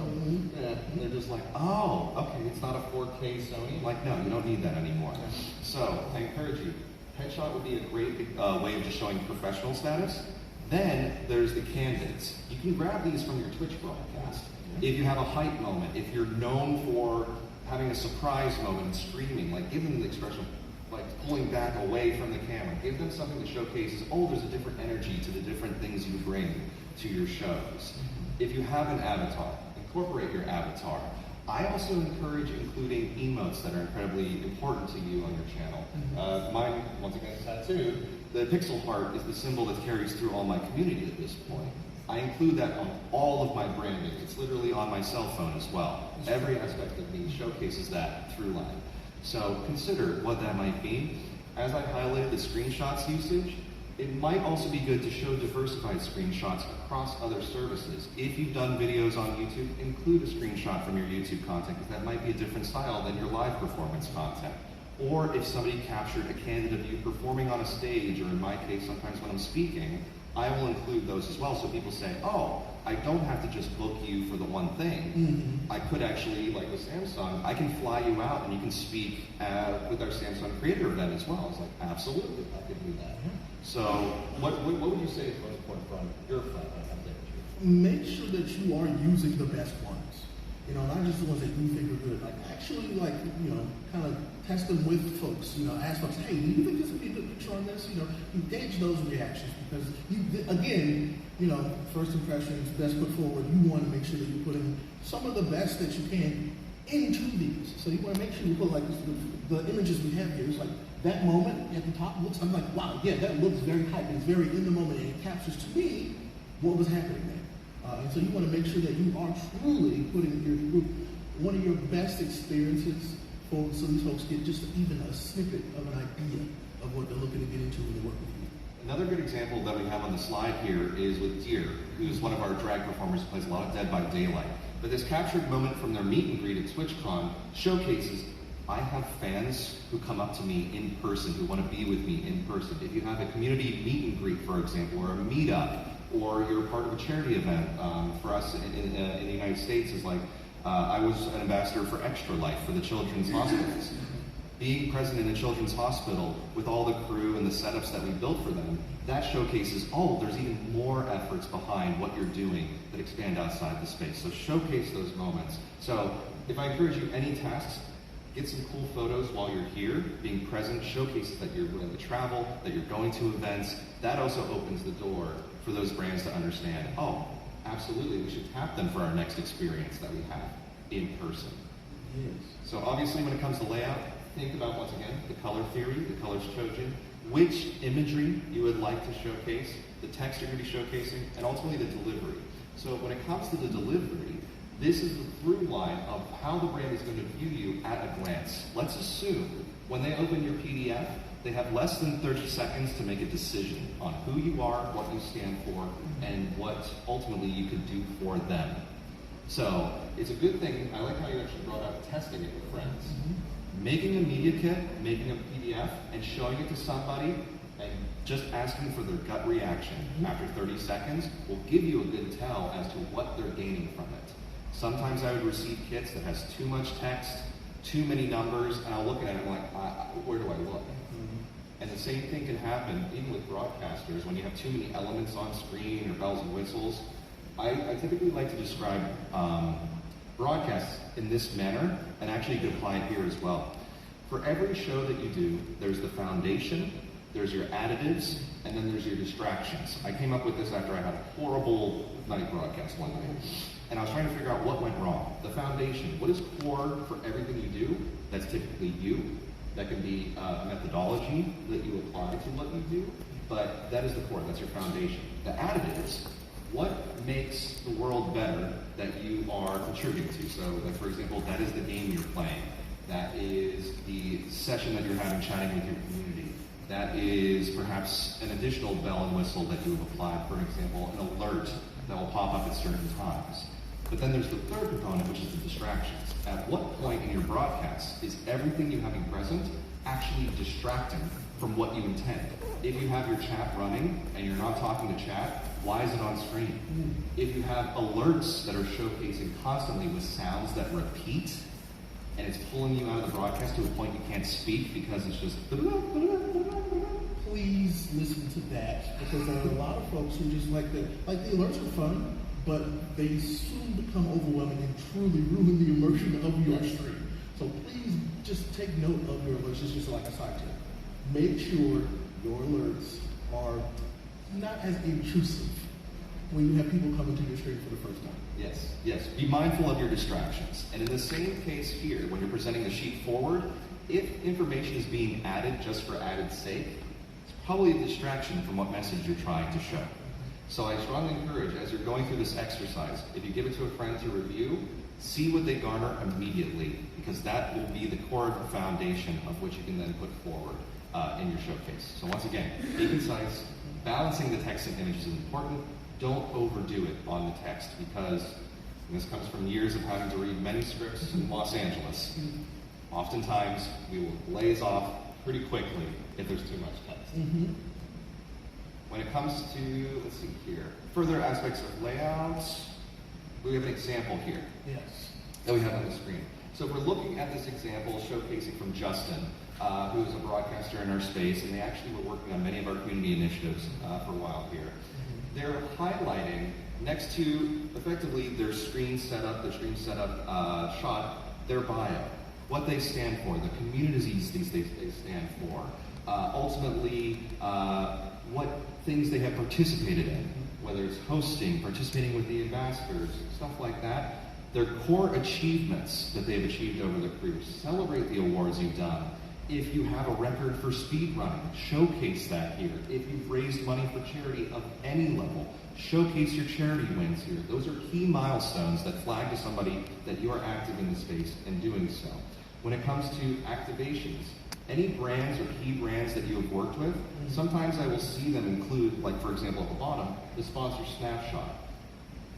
Yeah, and they're just like, oh, okay, it's not a 4K Sony. I'm like, no, you don't need that anymore. So I encourage you, headshot would be a great way of just showing professional status. Then there's the candids. You can grab these from your Twitch broadcast. If you have a hype moment, if you're known for having a surprise moment and screaming, like give them the expression, like pulling back away from the camera. Give them something that showcases, oh, there's a different energy to the different things you bring to your shows. If you have an avatar, incorporate your avatar. I also encourage including emotes that are incredibly important to you on your channel. Mine, once again, is tattooed. The pixel heart is the symbol that carries through all my community at this point. I include that on all of my branding. It's literally on my cell phone as well. Every aspect of me showcases that through line. So consider what that might be. As I highlighted the screenshots usage, It might also be good to show diversified screenshots across other services. If you've done videos on YouTube, include a screenshot from your YouTube content, because that might be a different style than your live performance content. Or if somebody captured a candid of you performing on a stage, or in my case, sometimes when I'm speaking, I will include those as well, so people say, oh, I don't have to just book you for the one thing. I could actually, like with Samsung, I can fly you out and you can speak with our Samsung Creator event as well. It's like, absolutely, I could do that. So, what would you say is most important from your front? Make sure that you are using the best ones. You know, not just the ones that you think are good. Like, actually, like, you know, kind of test them with folks. You know, ask folks, hey, do you think this would be a good picture on this? You know, engage those reactions, because again, you know, first impressions, best foot forward. You want to make sure that you're putting some of the best that you can into these. So you want to make sure you put, like, the images we have here. It's like that moment at the top looks. I'm like, wow, yeah, that looks very hype. It's very in the moment, and it captures to me what was happening there. And so you want to make sure that you are truly putting your group one of your best experiences so these folks get just even a snippet of an idea of what they're looking to get into when they work with you. Another good example that we have on the slide here is with Deer, who's one of our drag performers who plays a lot of Dead by Daylight. But this captured moment from their meet and greet at TwitchCon showcases, I have fans who come up to me in person, who want to be with me in person. If you have a community meet and greet, for example, or a meetup, or you're part of a charity event, for us in the United States is like, I was an ambassador for Extra Life for the children's hospitals. Being present in a children's hospital with all the crew and the setups that we built for them, that showcases, oh, there's even more efforts behind what you're doing that expand outside the space. So showcase those moments. So if I encourage you, any tasks, get some cool photos while you're here. Being present showcases that you're willing to travel, that you're going to events. That also opens the door for those brands to understand, oh, absolutely, we should tap them for our next experience that we have in person. Yes. So obviously when it comes to layout, think about, once again, the color theory, the colors chosen, which imagery you would like to showcase, the text you're going to be showcasing, and ultimately the delivery. So when it comes to the delivery, this is the through line of how the brand is going to view you at a glance. Let's assume when they open your PDF, they have less than 30 seconds to make a decision on who you are, what you stand for, and what ultimately you could do for them. So it's a good thing. I like how you actually brought up testing it with friends. Making a media kit, making a PDF, and showing it to somebody, and just asking for their gut reaction after 30 seconds will give you a good tell as to what they're gaining from it. Sometimes I would receive kits that has too much text, too many numbers, and I'll look at it and I'm like, where do I look? And the same thing can happen even with broadcasters when you have too many elements on screen or bells and whistles. I typically like to describe broadcasts in this manner, and actually you can apply it here as well. For every show that you do, there's the foundation, there's your additives, and then there's your distractions. I came up with this after I had a horrible night broadcast one night, and I was trying to figure out what went wrong. The foundation, what is core for everything you do? That's typically you. That can be a methodology that you apply to what you do, but that is the core, that's your foundation. The additives, what makes the world better that you are contributing to? So, like, for example, that is the game you're playing. That is the session that you're having chatting with your community. That is perhaps an additional bell and whistle that you have applied, for example, an alert that will pop up at certain times. But then there's the third component, which is the distractions. At what point in your broadcast is everything you having present actually distracting from what you intend? If you have your chat running and you're not talking to chat, why is it on screen? If you have alerts that are showcasing constantly with sounds that repeat, and it's pulling you out of the broadcast to a point you can't speak because it's just... Please listen to that, because there are a lot of folks who just like the alerts are fun, but they soon become overwhelming and truly ruin the immersion of your stream. So please just take note of your alerts. It's just like a side tip. Make sure your alerts are not as intrusive when you have people coming to your stream for the first time. Yes, yes. Be mindful of your distractions. And in the same case here, when you're presenting the sheet forward, if information is being added just for added sake, it's probably a distraction from what message you're trying to show. So I strongly encourage, as you're going through this exercise, if you give it to a friend to review, see what they garner immediately, because that will be the core foundation of which you can then put forward. in your showcase. So once again, be concise. Balancing the text and images is important. Don't overdo it on the text because, and this comes from years of having to read many scripts in Los Angeles, oftentimes we will blaze off pretty quickly if there's too much text. When it comes to, let's see here, further aspects of layouts, we have an example here that we have on the screen. So if we're looking at this example showcasing from Justin, who is a broadcaster in our space, and they actually were working on many of our community initiatives for a while here. They're highlighting next to, effectively, their screen setup shot, their bio, what they stand for, the communities they stand for, ultimately, what things they have participated in, whether it's hosting, participating with the ambassadors, stuff like that. Their core achievements that they've achieved over their careers. Celebrate the awards you've done. If you have a record for speed running, showcase that here. If you've raised money for charity of any level, showcase your charity wins here. Those are key milestones that flag to somebody that you are active in the space and doing so. When it comes to activations, any brands or key brands that you have worked with, sometimes I will see them include, like for example at the bottom, the sponsor snapshot.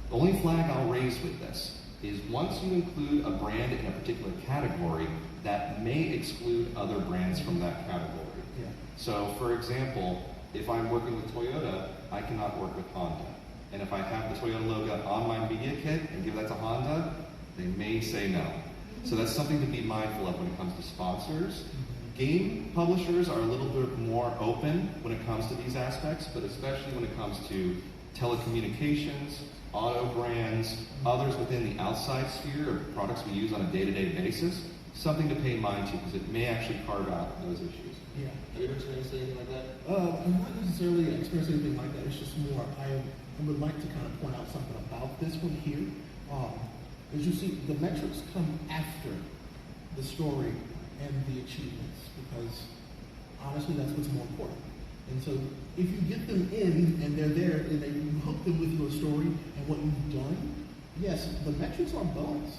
The only flag I'll raise with this is once you include a brand in a particular category, that may exclude other brands from that category. So for example, if I'm working with Toyota, I cannot work with Honda. And if I have the Toyota logo on my media kit and give that to Honda, they may say no. So that's something to be mindful of when it comes to sponsors. Game publishers are a little bit more open when it comes to these aspects, but especially when it comes to telecommunications, auto brands, others within the outside sphere of products we use on a day-to-day basis, something to pay mind to because it may actually carve out those issues. Yeah. Have you ever experienced anything like that? I'm not necessarily experiencing anything like that. It's just more, I would like to kind of point out something about this one here. As you see, the metrics come after the story and the achievements because honestly, that's what's more important. And so if you get them in and they're there and you hook them with your story and what you've done, yes, the metrics are bonus.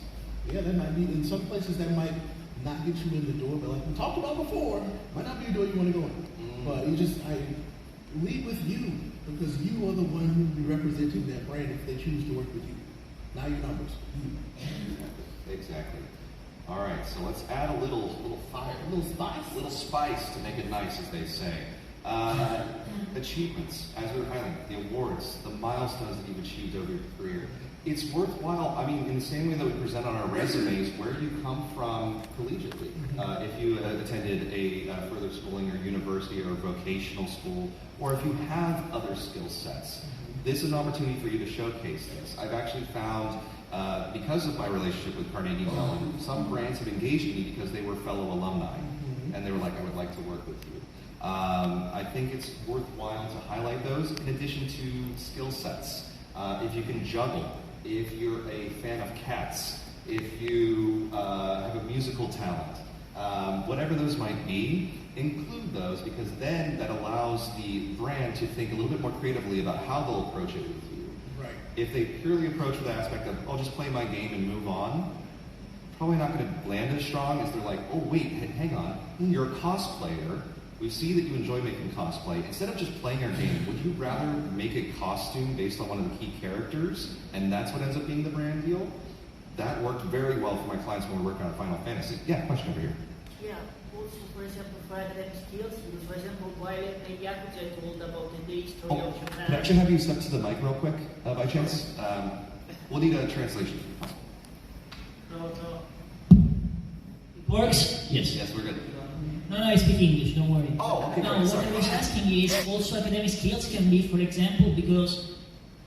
Yeah, that might be, in some places that might not get you in the door, but like we talked about before, might not be a door you want to go in. But you just, I lead with you because you are the one who will be representing that brand if they choose to work with you. Not your numbers, you. Exactly. All right, so let's add a little fire, a little spice to make it nice, as they say. Achievements, as we were highlighting, the awards, the milestones that you've achieved over your career. It's worthwhile, I mean, in the same way that we present on our resumes, where you come from collegiately. If you attended a further schooling or university or vocational school, or if you have other skill sets, this is an opportunity for you to showcase this. I've actually found, because of my relationship with Carnegie Mellon, some brands have engaged me because they were fellow alumni, and they were like, I would like to work with you. I think it's worthwhile to highlight those in addition to skill sets. If you can juggle, if you're a fan of cats, if you have a musical talent, whatever those might be, include those because then that allows the brand to think a little bit more creatively about how they'll approach it with you. Right. If they purely approach with the aspect of, I'll just play my game and move on, probably not going to land as strong as they're like, oh wait, hang on, you're a cosplayer. We see that you enjoy making cosplay. Instead of just playing our game, would you rather make a costume based on one of the key characters, and that's what ends up being the brand deal? That worked very well for my clients when we're working on Final Fantasy. Yeah, question over here. Yeah, also, for example, for academic skills, for example, while the Yakuza told about the history of Japan. Could I actually have you step to the mic real quick, by chance? We'll need a translation. No. It works? Yes. Yes, we're good. No, I speak English, don't worry. Oh, okay, No, great, what I was asking is also academic skills can be, for example, because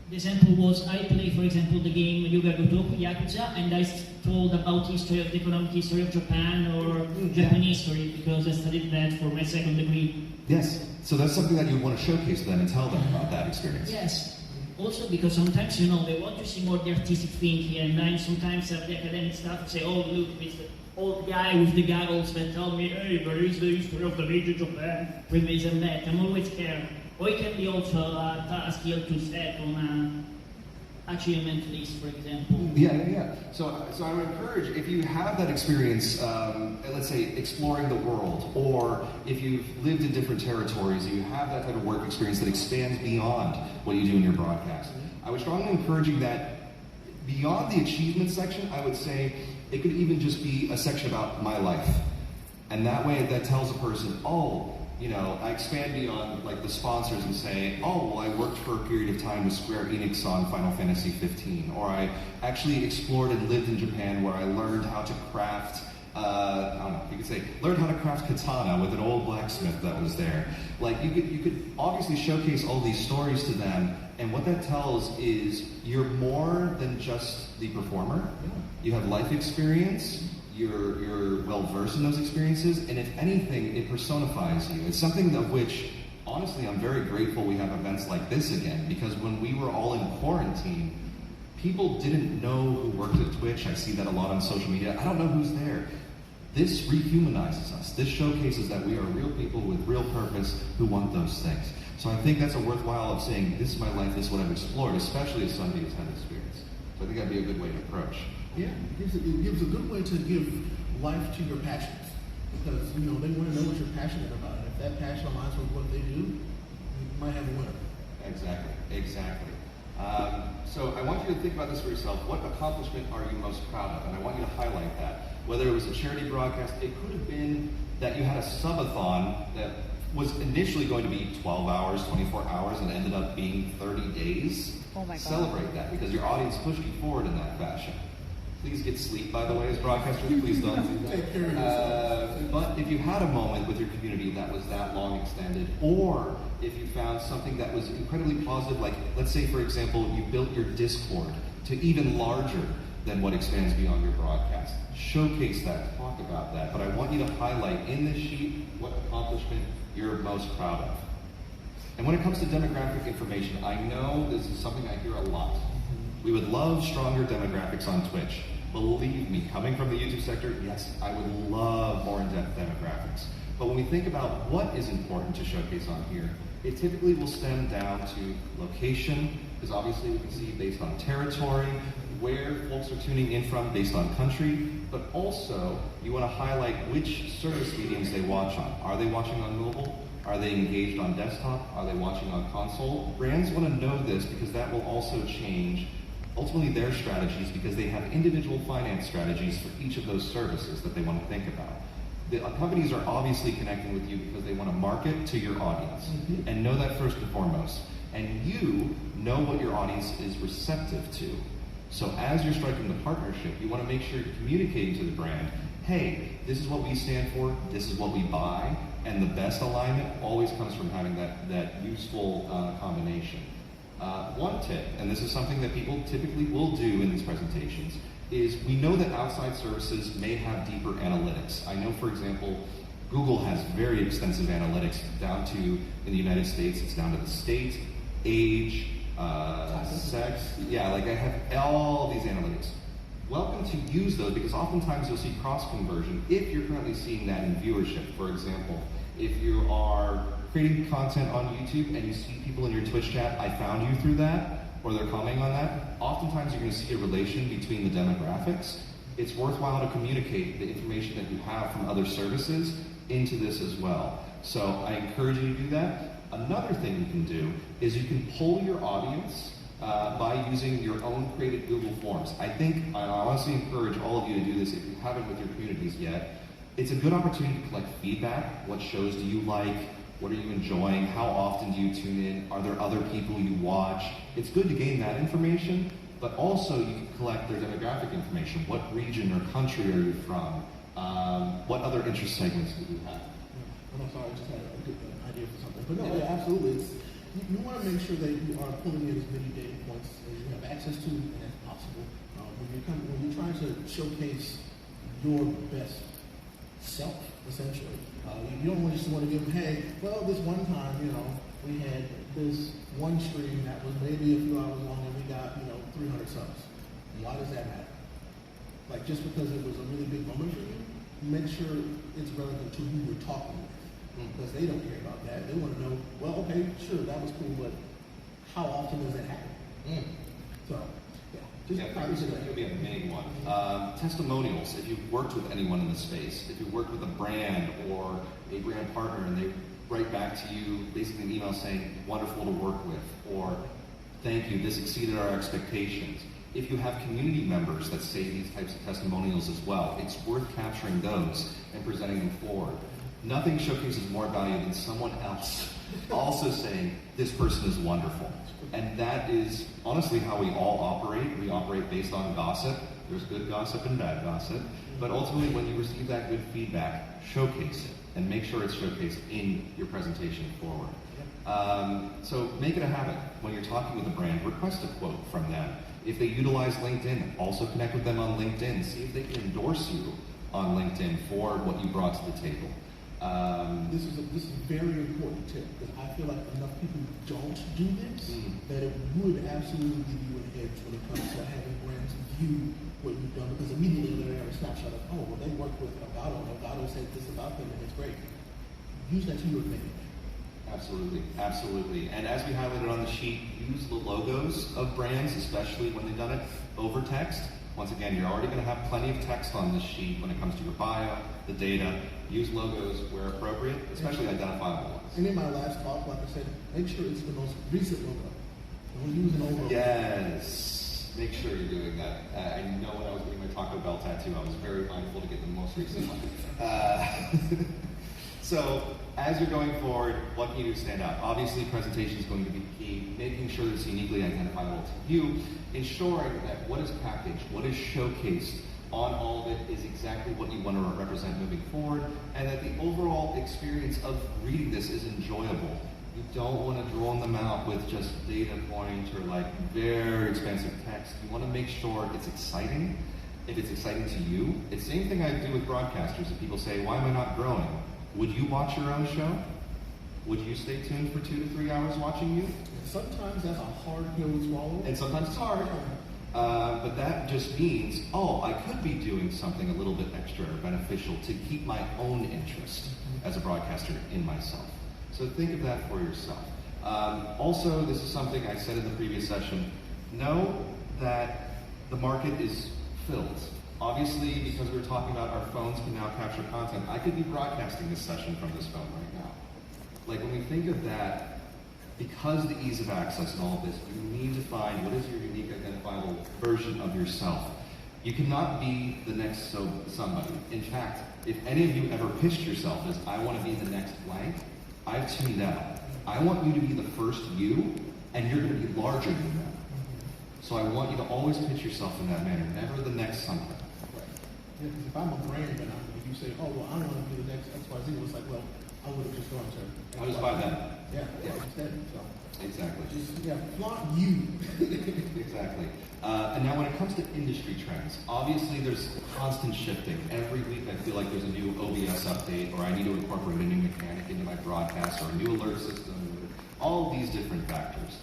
the example was I play, for example, the game Yuga Gotoku Yakuza, and I told about history of the economic history of Japan or Japanese history because I studied that for my second degree. Yes, so that's something that you want to showcase to them and tell them about that experience. Yes. Also because sometimes, you know, they want to see more the artistic thinking, and then sometimes have the academic stuff say, oh, look, it's the old guy with the goggles that tell me, hey, where is the history of the major Japan with this and that. I'm always scared. Or it can be also a skill to set on achievement list, for example. Yeah. So I would encourage, if you have that experience, let's say exploring the world, or if you've lived in different territories, you have that type of work experience that expands beyond what you do in your broadcast. I would strongly encourage you that beyond the achievement section, I would say it could even just be a section about my life. And that way that tells a person, oh, you know, I expand beyond like the sponsors and say, oh, well, I worked for a period of time with Square Enix on Final Fantasy 15, or I actually explored and lived in Japan where I learned how to craft, I don't know, you could say, learned how to craft katana with an old blacksmith that was there. Like you could obviously showcase all these stories to them, and what that tells is you're more than just the performer. You have life experience. You're well versed in those experiences, and if anything, it personifies you. It's something of which, honestly, I'm very grateful we have events like this again, because when we were all in quarantine, people didn't know who worked at Twitch. I see that a lot on social media. I don't know who's there. This rehumanizes us. This showcases that we are real people with real purpose who want those things. So I think that's a worthwhile of saying, this is my life, this is what I've explored, especially as somebody who's had experience. So I think that'd be a good way to approach. Yeah, it gives a good way to give life to your passions, because you know they want to know what you're passionate about. And if that passion aligns with what they do, you might have a winner. Exactly. So I want you to think about this for yourself. What accomplishment are you most proud of? And I want you to highlight that. Whether it was a charity broadcast, it could have been that you had a subathon that was initially going to be 12 hours, 24 hours, and ended up being 30 days. Oh my God. Celebrate that, because your audience pushed you forward in that fashion. Please get sleep, by the way, as broadcasters. Please don't do Take care of yourself. But if you had a moment with your community that was that long extended, or if you found something that was incredibly positive, like let's say, for example, you built your Discord to even larger than what expands beyond your broadcast. Showcase that, talk about that. But I want you to highlight in this sheet what accomplishment you're most proud of. And when it comes to demographic information, I know this is something I hear a lot. We would love stronger demographics on Twitch. Believe me, coming from the YouTube sector, yes, I would love more in-depth demographics. But when we think about what is important to showcase on here, it typically will stem down to location, because obviously we can see based on territory, where folks are tuning in from based on country, but also you want to highlight which service mediums they watch on. Are they watching on mobile? Are they engaged on desktop? Are they watching on console? Brands want to know this because that will also change ultimately their strategies, because they have individual finance strategies for each of those services that they want to think about. The companies are obviously connecting with you because they want to market to your audience and know that first and foremost. And you know what your audience is receptive to. So as you're striking the partnership, you want to make sure you're communicating to the brand, hey, this is what we stand for, this is what we buy, and the best alignment always comes from having that useful combination. One tip, and this is something that people typically will do in these presentations, is we know that outside services may have deeper analytics. I know, for example, Google has very extensive analytics down to, in the United States, it's down to the state, age, sex. Yeah, like I have all these analytics. Welcome to use those, because oftentimes you'll see cross-conversion if you're currently seeing that in viewership. For example, if you are creating content on YouTube and you see people in your Twitch chat, I found you through that, or they're commenting on that, oftentimes you're going to see a relation between the demographics. It's worthwhile to communicate the information that you have from other services into this as well. So I encourage you to do that. Another thing you can do is you can poll your audience by using your own created Google Forms. I honestly encourage all of you to do this if you haven't with your communities yet. It's a good opportunity to collect feedback. What shows do you like? What are you enjoying? How often do you tune in? Are there other people you watch? It's good to gain that information, but also you can collect their demographic information. What region or country are you from? What other interest segments do you have? I'm sorry, I just had a good idea for something. But no, yeah, absolutely. You want to make sure that you are pulling in as many data points as you have access to and as possible. When you're trying to showcase your best self, essentially, you don't just want to give them, hey, well, this one time, we had this one stream that was maybe a few hours long and we got, 300 subs. Why does that matter? Like, just because it was a really big moment for you, make sure it's relevant to who we're talking with. Because they don't care about that. They want to know, well, okay, sure, that was cool, but how often does that happen? So Just Yeah, probably that today. would be a big one. Testimonials, if you've worked with anyone in the space, if you've worked with a brand or a brand partner and they write back to you basically an email saying, wonderful to work with, or thank you, this exceeded our expectations. If you have community members that say these types of testimonials as well, it's worth capturing those and presenting them forward. Nothing showcases more value than someone else also saying, this person is wonderful. And that is honestly how we all operate. We operate based on gossip. There's good gossip and bad gossip. But ultimately, when you receive that good feedback, showcase it and make sure it's showcased in your presentation forward. So make it a habit. When you're talking with a brand, request a quote from them. If they utilize LinkedIn, also connect with them on LinkedIn. See if they can endorse you on LinkedIn for what you brought to the table. This is a very important tip because I feel like enough people don't do this that it would absolutely give you an edge when it comes to having brands view what you've done, because immediately they're a snapshot of, oh, well, they work with Elgato, and Elgato said this about them, and it's great. Use that to your advantage. Absolutely, absolutely. And as we highlighted on the sheet, use the logos of brands, especially when they've done it, over text. Once again, you're already going to have plenty of text on this sheet when it comes to your bio, the data. Use logos where appropriate, especially identifiable ones. And in my last talk, like I said, make sure it's the most recent logo. Don't use an old logo. Yes, make sure you're doing that. I know when I was getting my Taco Bell tattoo, I was very mindful to get the most recent one. So, as you're going forward, what can you do to stand out? Obviously, presentation is going to be key. Making sure that it's uniquely identifiable to you. Ensuring that what is packaged, what is showcased on all of it is exactly what you want to represent moving forward, and that the overall experience of reading this is enjoyable. You don't want to drown them out with just data points or like very expensive text. You want to make sure it's exciting. If it's exciting to you, it's the same thing I do with broadcasters. If people say, why am I not growing? Would you watch your own show? Would you stay tuned for 2 to 3 hours watching you? Sometimes that's a hard pill to swallow. And sometimes it's hard. But that just means, oh, I could be doing something a little bit extra or beneficial to keep my own interest as a broadcaster in myself. So think of that for yourself. Also, this is something I said in the previous session. Know that the market is filled. Obviously, because we're talking about our phones can now capture content, I could be broadcasting this session from this phone right now. Like when we think of that, because of the ease of access and all of this, you need to find what is your unique identifiable version of yourself. You cannot be the next somebody. In fact, if any of you ever pitched yourself as, I want to be the next blank, I've tuned out. I want you to be the first you, and you're going to be larger than that. So I want you to always pitch yourself in that manner, never the next something. Yeah, because if I'm a brand and if you say, oh, well, I want to be the next XYZ, it's like, well, I would have just gone to. I just buy that. Yeah, instead. So Exactly. just flaunt you. Exactly. And now when it comes to industry trends, obviously there's constant shifting. Every week I feel like there's a new OBS update, or I need to incorporate a new mechanic into my broadcast, or a new alert system, all of these different factors.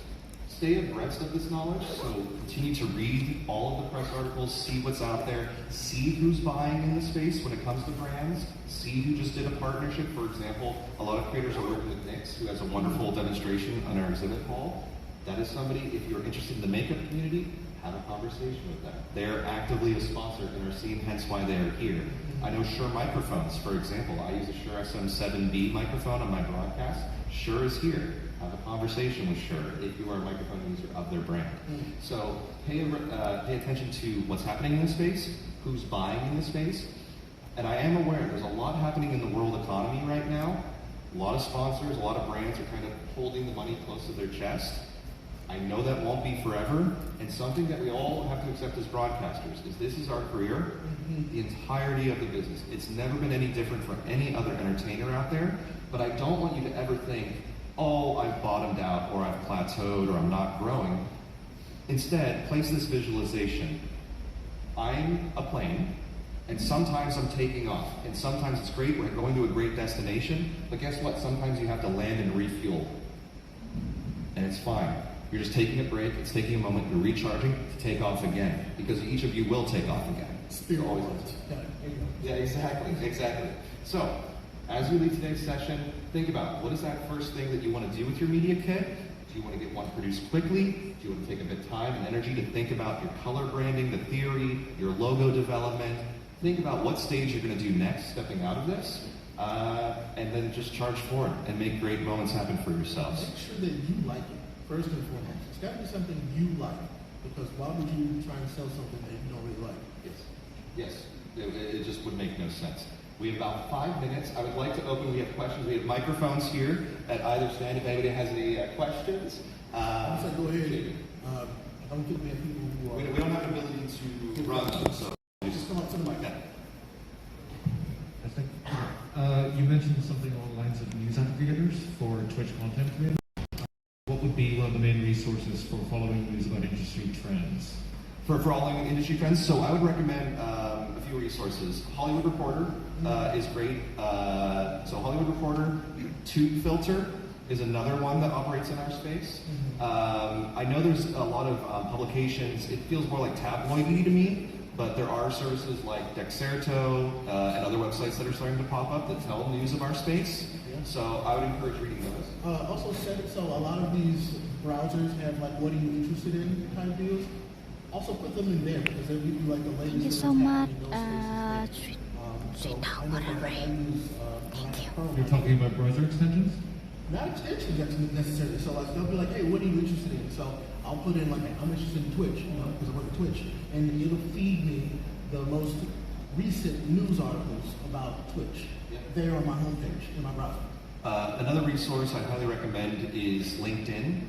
Stay abreast of this knowledge, so continue to read all of the press articles, see what's out there, see who's buying in the space when it comes to brands, see who just did a partnership. For example, a lot of creators are working with Nix, who has a wonderful demonstration on our exhibit hall. That is somebody, if you're interested in the makeup community, have a conversation with them. They're actively a sponsor in our scene, hence why they are here. I know Shure microphones, for example. I use a Shure SM7B microphone on my broadcast. Shure is here. Have a conversation with Shure if you are a microphone user of their brand. So pay attention to what's happening in the space, who's buying in the space. And I am aware there's a lot happening in the world economy right now. A lot of sponsors, a lot of brands are kind of holding the money close to their chest. I know that won't be forever, and something that we all have to accept as broadcasters is this is our career, the entirety of the business. It's never been any different for any other entertainer out there, but I don't want you to ever think, oh, I've bottomed out, or I've plateaued, or I'm not growing. Instead, place this visualization. I'm a plane, and sometimes I'm taking off, and sometimes it's great, we're going to a great destination, but guess what? Sometimes you have to land and refuel, and it's fine. You're just taking a break, it's taking a moment, you're recharging to take off again, because each of you will take off again. Spirit. Always is. Yeah, exactly. So, as we leave today's session, think about what is that first thing that you want to do with your media kit? Do you want to get one produced quickly? Do you want to take a bit of time and energy to think about your color branding, the theory, your logo development? Think about what stage you're going to do next, stepping out of this, and then just charge forward and make great moments happen for yourselves. Make sure that you like it, first and foremost. It's got to be something you like, because why would you try and sell something that you don't really like? Yes, it just would make no sense. We have about 5 minutes. I would like to open, we have questions. We have microphones here at either stand if anybody has any questions. I say go ahead. I don't think we have people who are... We don't have an ability to run them, so Just come up to the mic. I think you mentioned something along the lines of news aggregators for Twitch content creators. What would be one of the main resources for following news about industry trends? for following industry trends. So I would recommend a few resources. Hollywood Reporter is great. So Hollywood Reporter, Tube Filter is another one that operates in our space. I know there's a lot of publications. It feels more like tabloidy to me, but there are services like Dexerto and other websites that are starting to pop up that tell news of our space. So I would encourage reading those. Also, so a lot of these browsers have like what are you interested in kind of deals. Also put them in there because they give you like the latest. Thank you so much, Sweet Water Rain. Thank you. You're talking about browser extensions? Not extensions necessarily. So like they'll be like, hey, what are you interested in? So I'll put in like, I'm interested in Twitch, you know, because I work at Twitch, and it'll feed me the most recent news articles about Twitch. There on my homepage in my browser. Another resource I'd highly recommend is LinkedIn.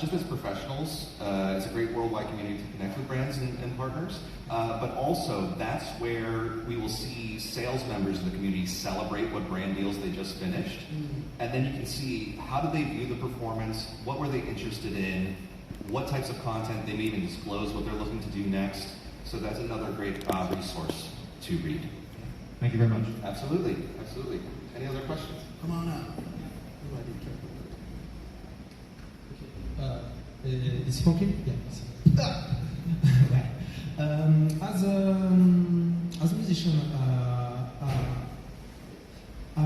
Just as professionals, it's a great worldwide community to connect with brands and partners. But also, that's where we will see sales members of the community celebrate what brand deals they just finished. And then you can see how did they view the performance, what were they interested in, what types of content they may even disclose what they're looking to do next. So that's another great resource to read. Thank you very much. Absolutely, absolutely. Any other questions? Come on out. Is it working? Yeah. As a musician, I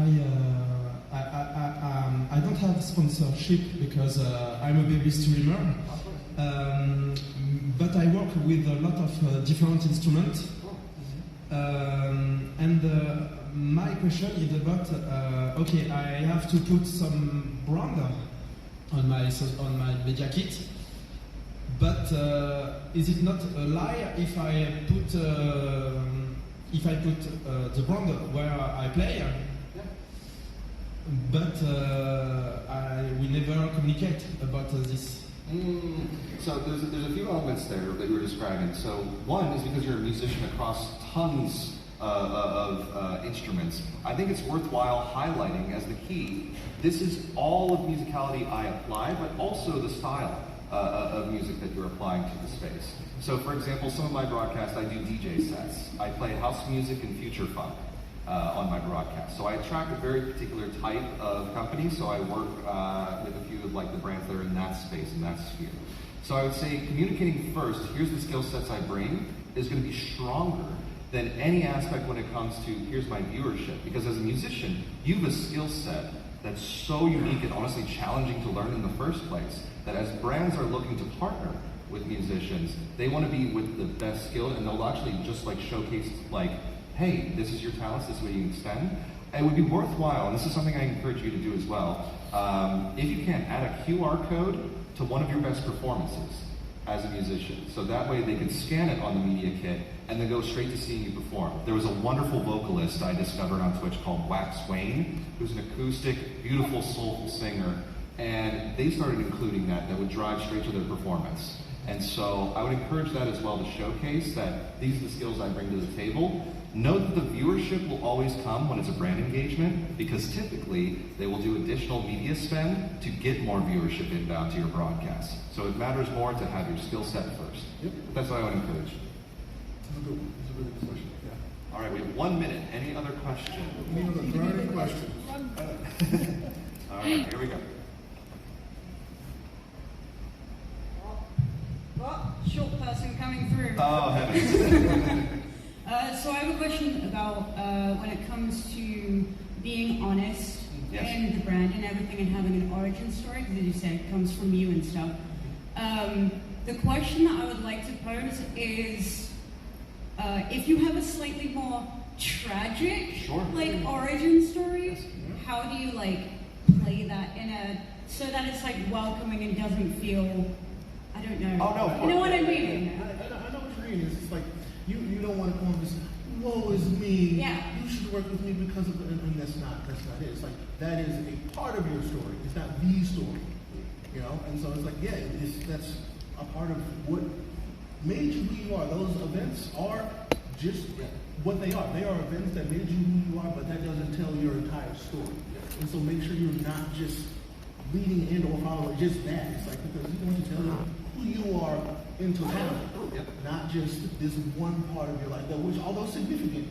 don't have sponsorship because I'm a baby streamer. But I work with a lot of different instruments. And my question is about okay, I have to put some brand on my media kit, but is it not a lie if I put the brand where I play, but I will never communicate about this? So there's a few elements there that you were describing. So one is because you're a musician across tons of instruments. I think it's worthwhile highlighting as the key. This is all of musicality I apply, but also the style of music that you're applying to the space. So for example, some of my broadcasts, I do DJ sets. I play house music and future funk on my broadcast. So I attract a very particular type of company, so I work with a few of like the brands that are in that space, in that sphere. So I would say communicating first, here's the skill sets I bring, is going to be stronger than any aspect when it comes to here's my viewership. Because as a musician, you have a skill set that's so unique and honestly challenging to learn in the first place, that as brands are looking to partner with musicians, they want to be with the best skill, and they'll actually just like showcase like, hey, this is your talents, this is what you can extend. It would be worthwhile, and this is something I encourage you to do as well, if you can, add a QR code to one of your best performances as a musician. So that way they can scan it on the media kit and then go straight to seeing you perform. There was a wonderful vocalist I discovered on Twitch called Wax Wayne, who's an acoustic, beautiful, soulful singer, and they started including that would drive straight to their performance. And so I would encourage that as well, to showcase that these are the skills I bring to the table. Know that the viewership will always come when it's a brand engagement, because typically they will do additional media spend to get more viewership inbound to your broadcast. So it matters more to have your skill set first. That's what I would encourage. It's a really good question. Yeah. All right, we have 1 minute. Any other questions? Any other burning questions? All right, here we go. What? Short person coming through. Oh, heavens. So I have a question about when it comes to being honest Yes. and the brand and everything and having an origin story, because as you said, it comes from you and stuff. The question that I would like to pose is, if you have a slightly more tragic, Sure. like origin story, how do you like play that in a so that it's like welcoming and doesn't feel, I don't know. Oh, no, of You know course. what I mean? I know what you mean. It's like you don't want to come and say, "Woe is me." Yeah. You should work with me because of the, and that's not it. It's like that is a part of your story. It's not the story, you know. And so it's like, yeah, that's a part of what made you who you are. Those events are just what they are. They are events that made you who you are, but that doesn't tell your entire story. And so make sure you're not just leading in or following just that. It's like, because you want to tell them who you are in totality, not just this one part of your life, that which, although significant,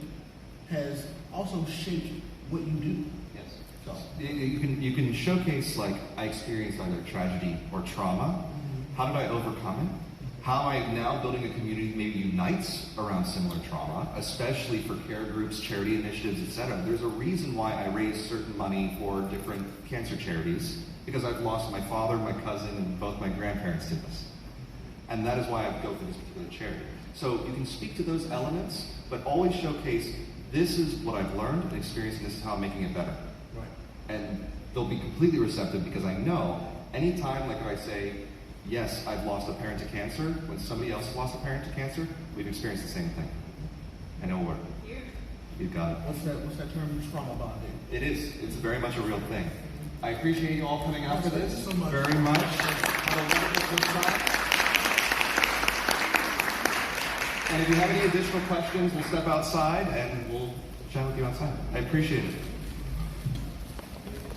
has also shaped what you do. Yes. So, You can showcase, like, I experienced either tragedy or trauma. How did I overcome it? How am I now building a community that maybe unites around similar trauma, especially for care groups, charity initiatives, etc. There's a reason why I raise certain money for different cancer charities, because I've lost my father, my cousin, and both my grandparents to this. And that is why I go for this particular charity. So you can speak to those elements, but always showcase, this is what I've learned and experienced, and this is how I'm making it better. right. And they'll be completely receptive, because I know anytime, like I say, yes, I've lost a parent to cancer, when somebody else has lost a parent to cancer, we've experienced the same thing. And it'll work. You've got it. What's that term? Trauma bonding. It is. It's very much a real thing. I appreciate you all coming out for Thank this you so much. very much. Have a wonderful good time. And if you have any additional questions, we'll step outside and we'll chat with you outside. I appreciate it.